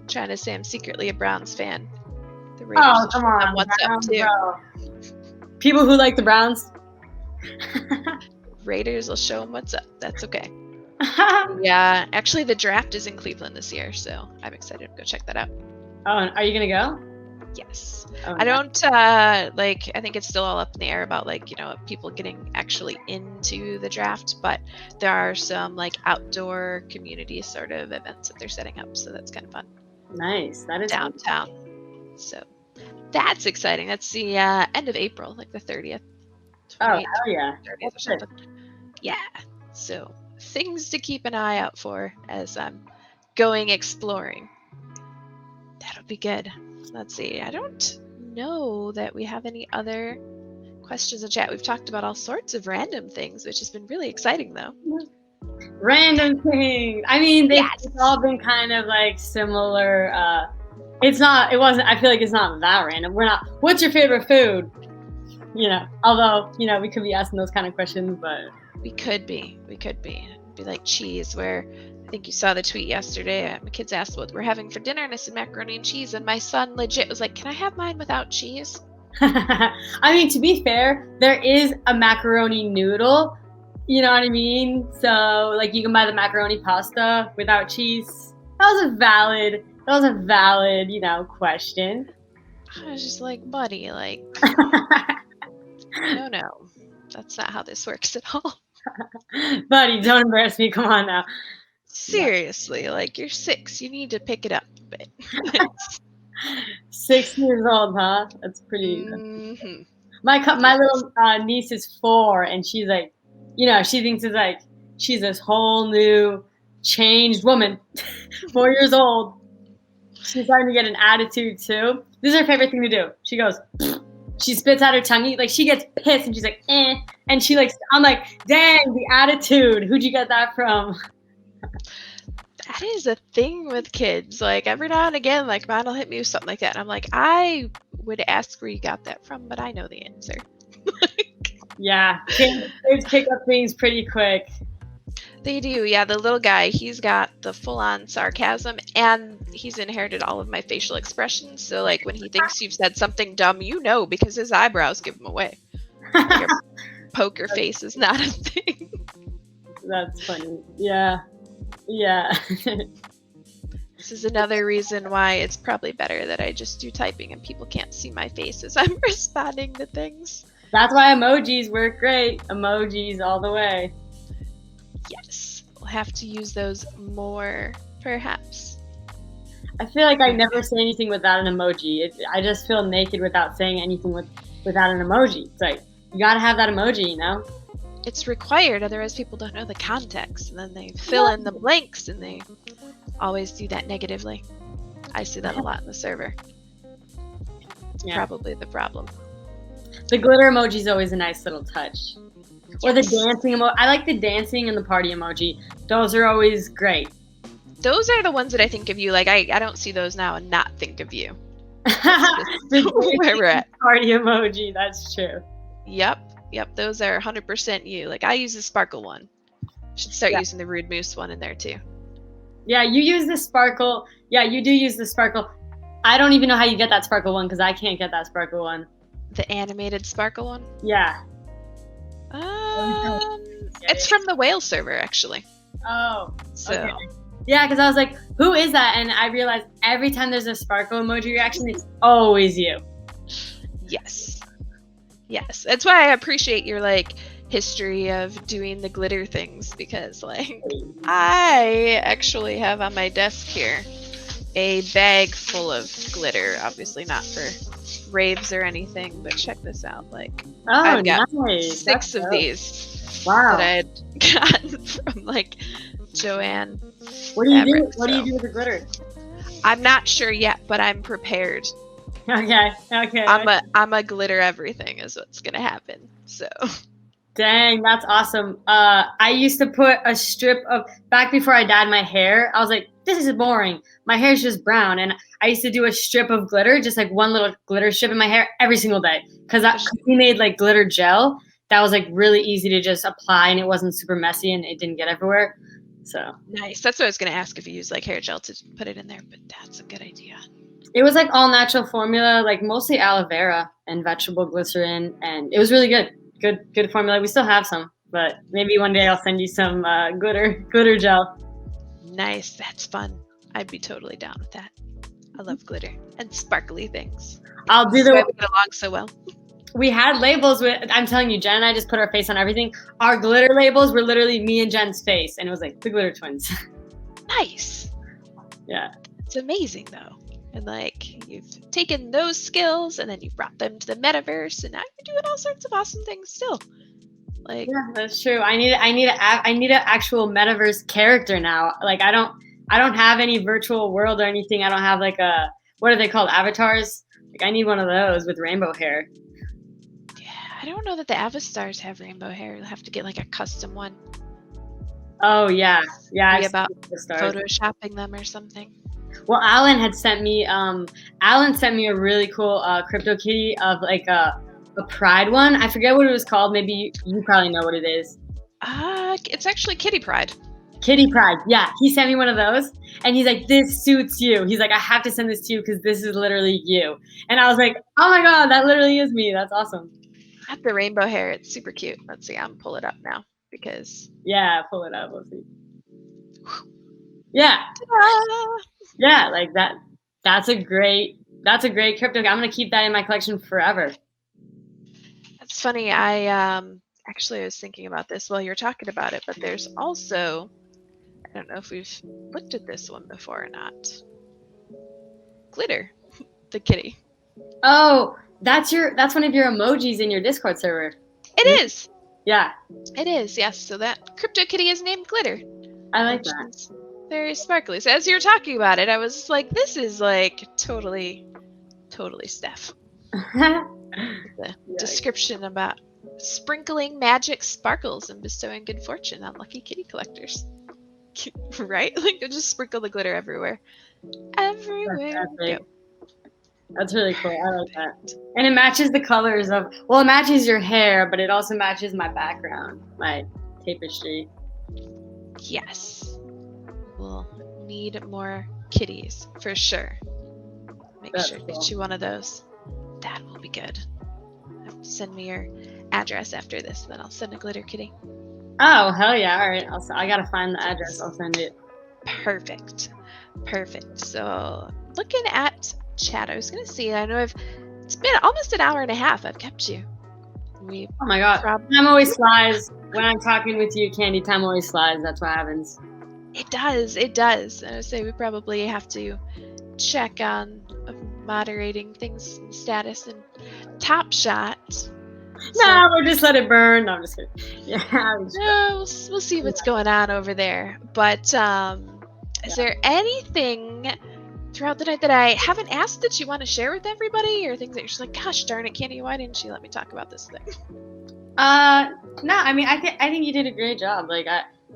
trying to say I'm secretly a Browns fan. The Raiders come on. What's up, too? People who like the Browns. Raiders will show them what's up. That's okay. Yeah, actually the draft is in Cleveland this year, so I'm excited to go check that out. Oh, and are you gonna go? Yes. I don't I think it's still all up in the air about people getting actually into the draft, but there are some outdoor community sort of events that they're setting up, so that's kind of fun. Nice. That is downtown. Fun. So that's exciting. That's the end of April, like the 30th. Oh, hell yeah. 30th or something. Yeah. So things to keep an eye out for as I'm going exploring. That'll be good. Let's see. I don't know that we have any other questions in chat. We've talked about all sorts of random things, which has been really exciting, though. Random things. I mean, Yes. it's all been kind of like similar. It wasn't, I feel like it's not that random. What's your favorite food? Although, we could be asking those kind of questions, but. We could be. It'd be like cheese, where I think you saw the tweet yesterday. My kids asked what we're having for dinner, and I said macaroni and cheese, and my son legit was like, "Can I have mine without cheese?" I mean, to be fair, there is a macaroni noodle. You know what I mean? So, like, you can buy the macaroni pasta without cheese. That was a valid, question. I was just like, buddy, like, no, that's not how this works at all. Buddy, don't embarrass me. Come on now. Seriously, like, you're 6. You need to pick it up a bit. 6 years old, huh? That's pretty. Mm-hmm. My little niece is 4, and she's like, she thinks it's like she's this whole new changed woman. 4 years old. She's starting to get an attitude too. This is her favorite thing to do. She goes, she spits out her tongue. Like, she gets pissed and she's like, eh. And she like, I'm like, dang, the attitude. Who'd you get that from? That is a thing with kids. Like, every now and again, like, mine will hit me with something like that. And I'm like, I would ask where you got that from, but I know the answer. Yeah, kids pick up things pretty quick. They do, yeah. The little guy, he's got the full-on sarcasm, and he's inherited all of my facial expressions. So, like, when he thinks you've said something dumb, because his eyebrows give him away. Like, poker face is not a thing. That's funny. Yeah. This is another reason why it's probably better that I just do typing and people can't see my face as I'm responding to things. That's why emojis work great. Emojis all the way. Yes, we'll have to use those more, perhaps. I feel like I never say anything without an emoji. I just feel naked without saying anything without an emoji. It's like, you gotta have that emoji, It's required, otherwise people don't know the context, and then they fill in the blanks, and they always do that negatively. I see that a lot in the server. It's probably the problem. The glitter emoji is always a nice little touch. Or the dancing emoji. I like the dancing and the party emoji. Those are always great. Those are the ones that I think of you. Like, I don't see those now and not think of you. Where we're at. Party emoji, that's true. Yep, those are 100% you. Like, I use the sparkle one. Should start using the rude moose one in there too. Yeah, you use the sparkle. Yeah, you do use the sparkle. I don't even know how you get that sparkle one, because I can't get that sparkle one. The animated sparkle one? Yeah. It's from the whale server, actually. Oh. So. Okay. Yeah, because I was like, who is that? And I realized every time there's a sparkle emoji reaction, it's always you. Yes. That's why I appreciate your, like, history of doing the glitter things, because, like, I actually have on my desk here a bag full of glitter. Obviously not for raves or anything, but check this out. Like, I've got nice. 6 of these that I had gotten from, like, Joanne. What do you do? What do you do with the glitter? I'm not sure yet, but I'm prepared. Okay. I'm a glitter everything is what's gonna happen. So. Dang, that's awesome. I used to put a strip of, back before I dyed my hair, I was like, this is boring. My hair's just brown. And I used to do a strip of glitter, just like one little glitter strip in my hair every single day. Because we made like glitter gel that was like really easy to just apply, and it wasn't super messy, and it didn't get everywhere. So nice. That's what I was going to ask, if you use like hair gel to put it in there, but that's a good idea. It was like all natural formula, like mostly aloe vera and vegetable glycerin, and it was really good. Good formula. We still have some, but maybe one day I'll send you some glitter gel. Nice. That's fun. I'd be totally down with that. I love glitter and sparkly things. I'll do we get along so well. We had labels with, I'm telling you, Jen and I just put our face on everything. Our glitter labels were literally me and Jen's face, and it was like the glitter twins. Nice. Yeah. It's amazing though. And like, you've taken those skills and then you've brought them to the metaverse, and now you're doing all sorts of awesome things still. Like, Yeah, that's true. I need an actual metaverse character now. Like I don't have any virtual world or anything. I don't have like a, what are they called? Avatars? Like I need one of those with rainbow hair. yeah, I don't know that the Avastars have rainbow hair. You'll have to get like a custom one. Oh yeah. Yeah, Be I've about seen the stars. photoshopping them or something. Well, Alan sent me a really cool crypto kitty of like a pride one. I forget what it was called. Maybe you probably know what it is. It's actually Kitty Pride. Kitty Pride. Yeah, he sent me one of those, and he's like, "This suits you." He's like, "I have to send this to you because this is literally you." And I was like, "Oh my god, that literally is me. That's awesome." Got the rainbow hair. It's super cute. Let's see. I'm pull it up now because. Yeah, pull it up. Let's see. Yeah, Ta-da! yeah, like that. That's a great. That's a great crypto. I'm gonna keep that in my collection forever. That's funny. I actually I was thinking about this while you were talking about it, but there's also, I don't know if we've looked at this one before or not. Glitter, the kitty. Oh, that's one of your emojis in your Discord server. It is. Yeah, It is. Yes. So that crypto kitty is named Glitter. I like And that. she's very sparkly. So as you were talking about it, I was like, this is like totally Steph. The description about sprinkling magic sparkles and bestowing good fortune on lucky kitty collectors. Right? Like just sprinkle the glitter everywhere. Everywhere. That's, that's really cool. I like that. And it matches the colors of, well, it matches your hair, but it also matches my background, my tapestry. Yes. We'll need more kitties for sure. Make That's sure to cool. get you one of those. That will be good. Have to send me your address after this, then I'll send a glitter kitty. Oh, hell yeah. All right. I got to find the address. I'll send it. Perfect. So looking at chat, I was going to see, I know it's been almost an hour and a half I've kept you. Oh my God. Time always flies. When I'm talking with you, Candy, time always flies. That's what happens. It does. I would say we probably have to check on moderating things in status and Top Shot. No, we'll just let it burn. No, I'm just kidding. Yeah. No, we'll see what's going on over there. But is there anything throughout the night that I haven't asked that you want to share with everybody, or things that you're just like, gosh darn it, Candy, why didn't you let me talk about this thing? No, I mean, I think you did a great job. Like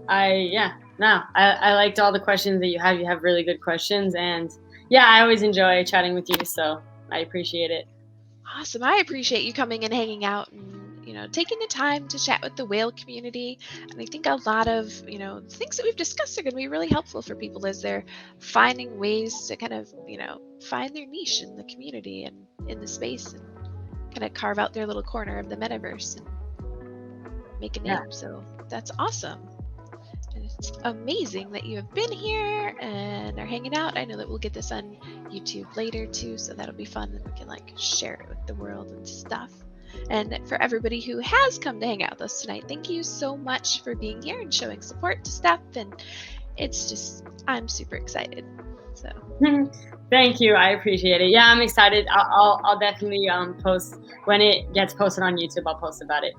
I liked all the questions that you have. You have really good questions, and yeah, I always enjoy chatting with you. So I appreciate it. Awesome. I appreciate you coming and hanging out and taking the time to chat with the whale community. And I think a lot of things that we've discussed are going to be really helpful for people as they're finding ways to kind of find their niche in the community and in the space and kind of carve out their little corner of the metaverse and make a name. Yeah. So that's awesome. And it's amazing that you have been here and are hanging out. I know that we'll get this on YouTube later too, so that'll be fun and we can share it with the world and stuff. And for everybody who has come to hang out with us tonight, thank you so much for being here and showing support to Steph. And it's just, I'm super excited. So thank you. I appreciate it. Yeah, I'm excited. I'll definitely post when it gets posted on YouTube. I'll post about it.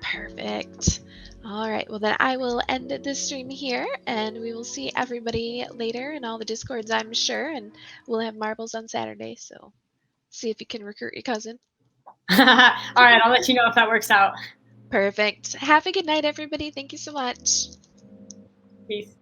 Perfect. All right, well then I will end this stream here and we will see everybody later in all the Discords, I'm sure, and we'll have marbles on Saturday, so see if you can recruit your cousin. All right, I'll let you know if that works out. Perfect. Have a good night, everybody. Thank you so much. Peace.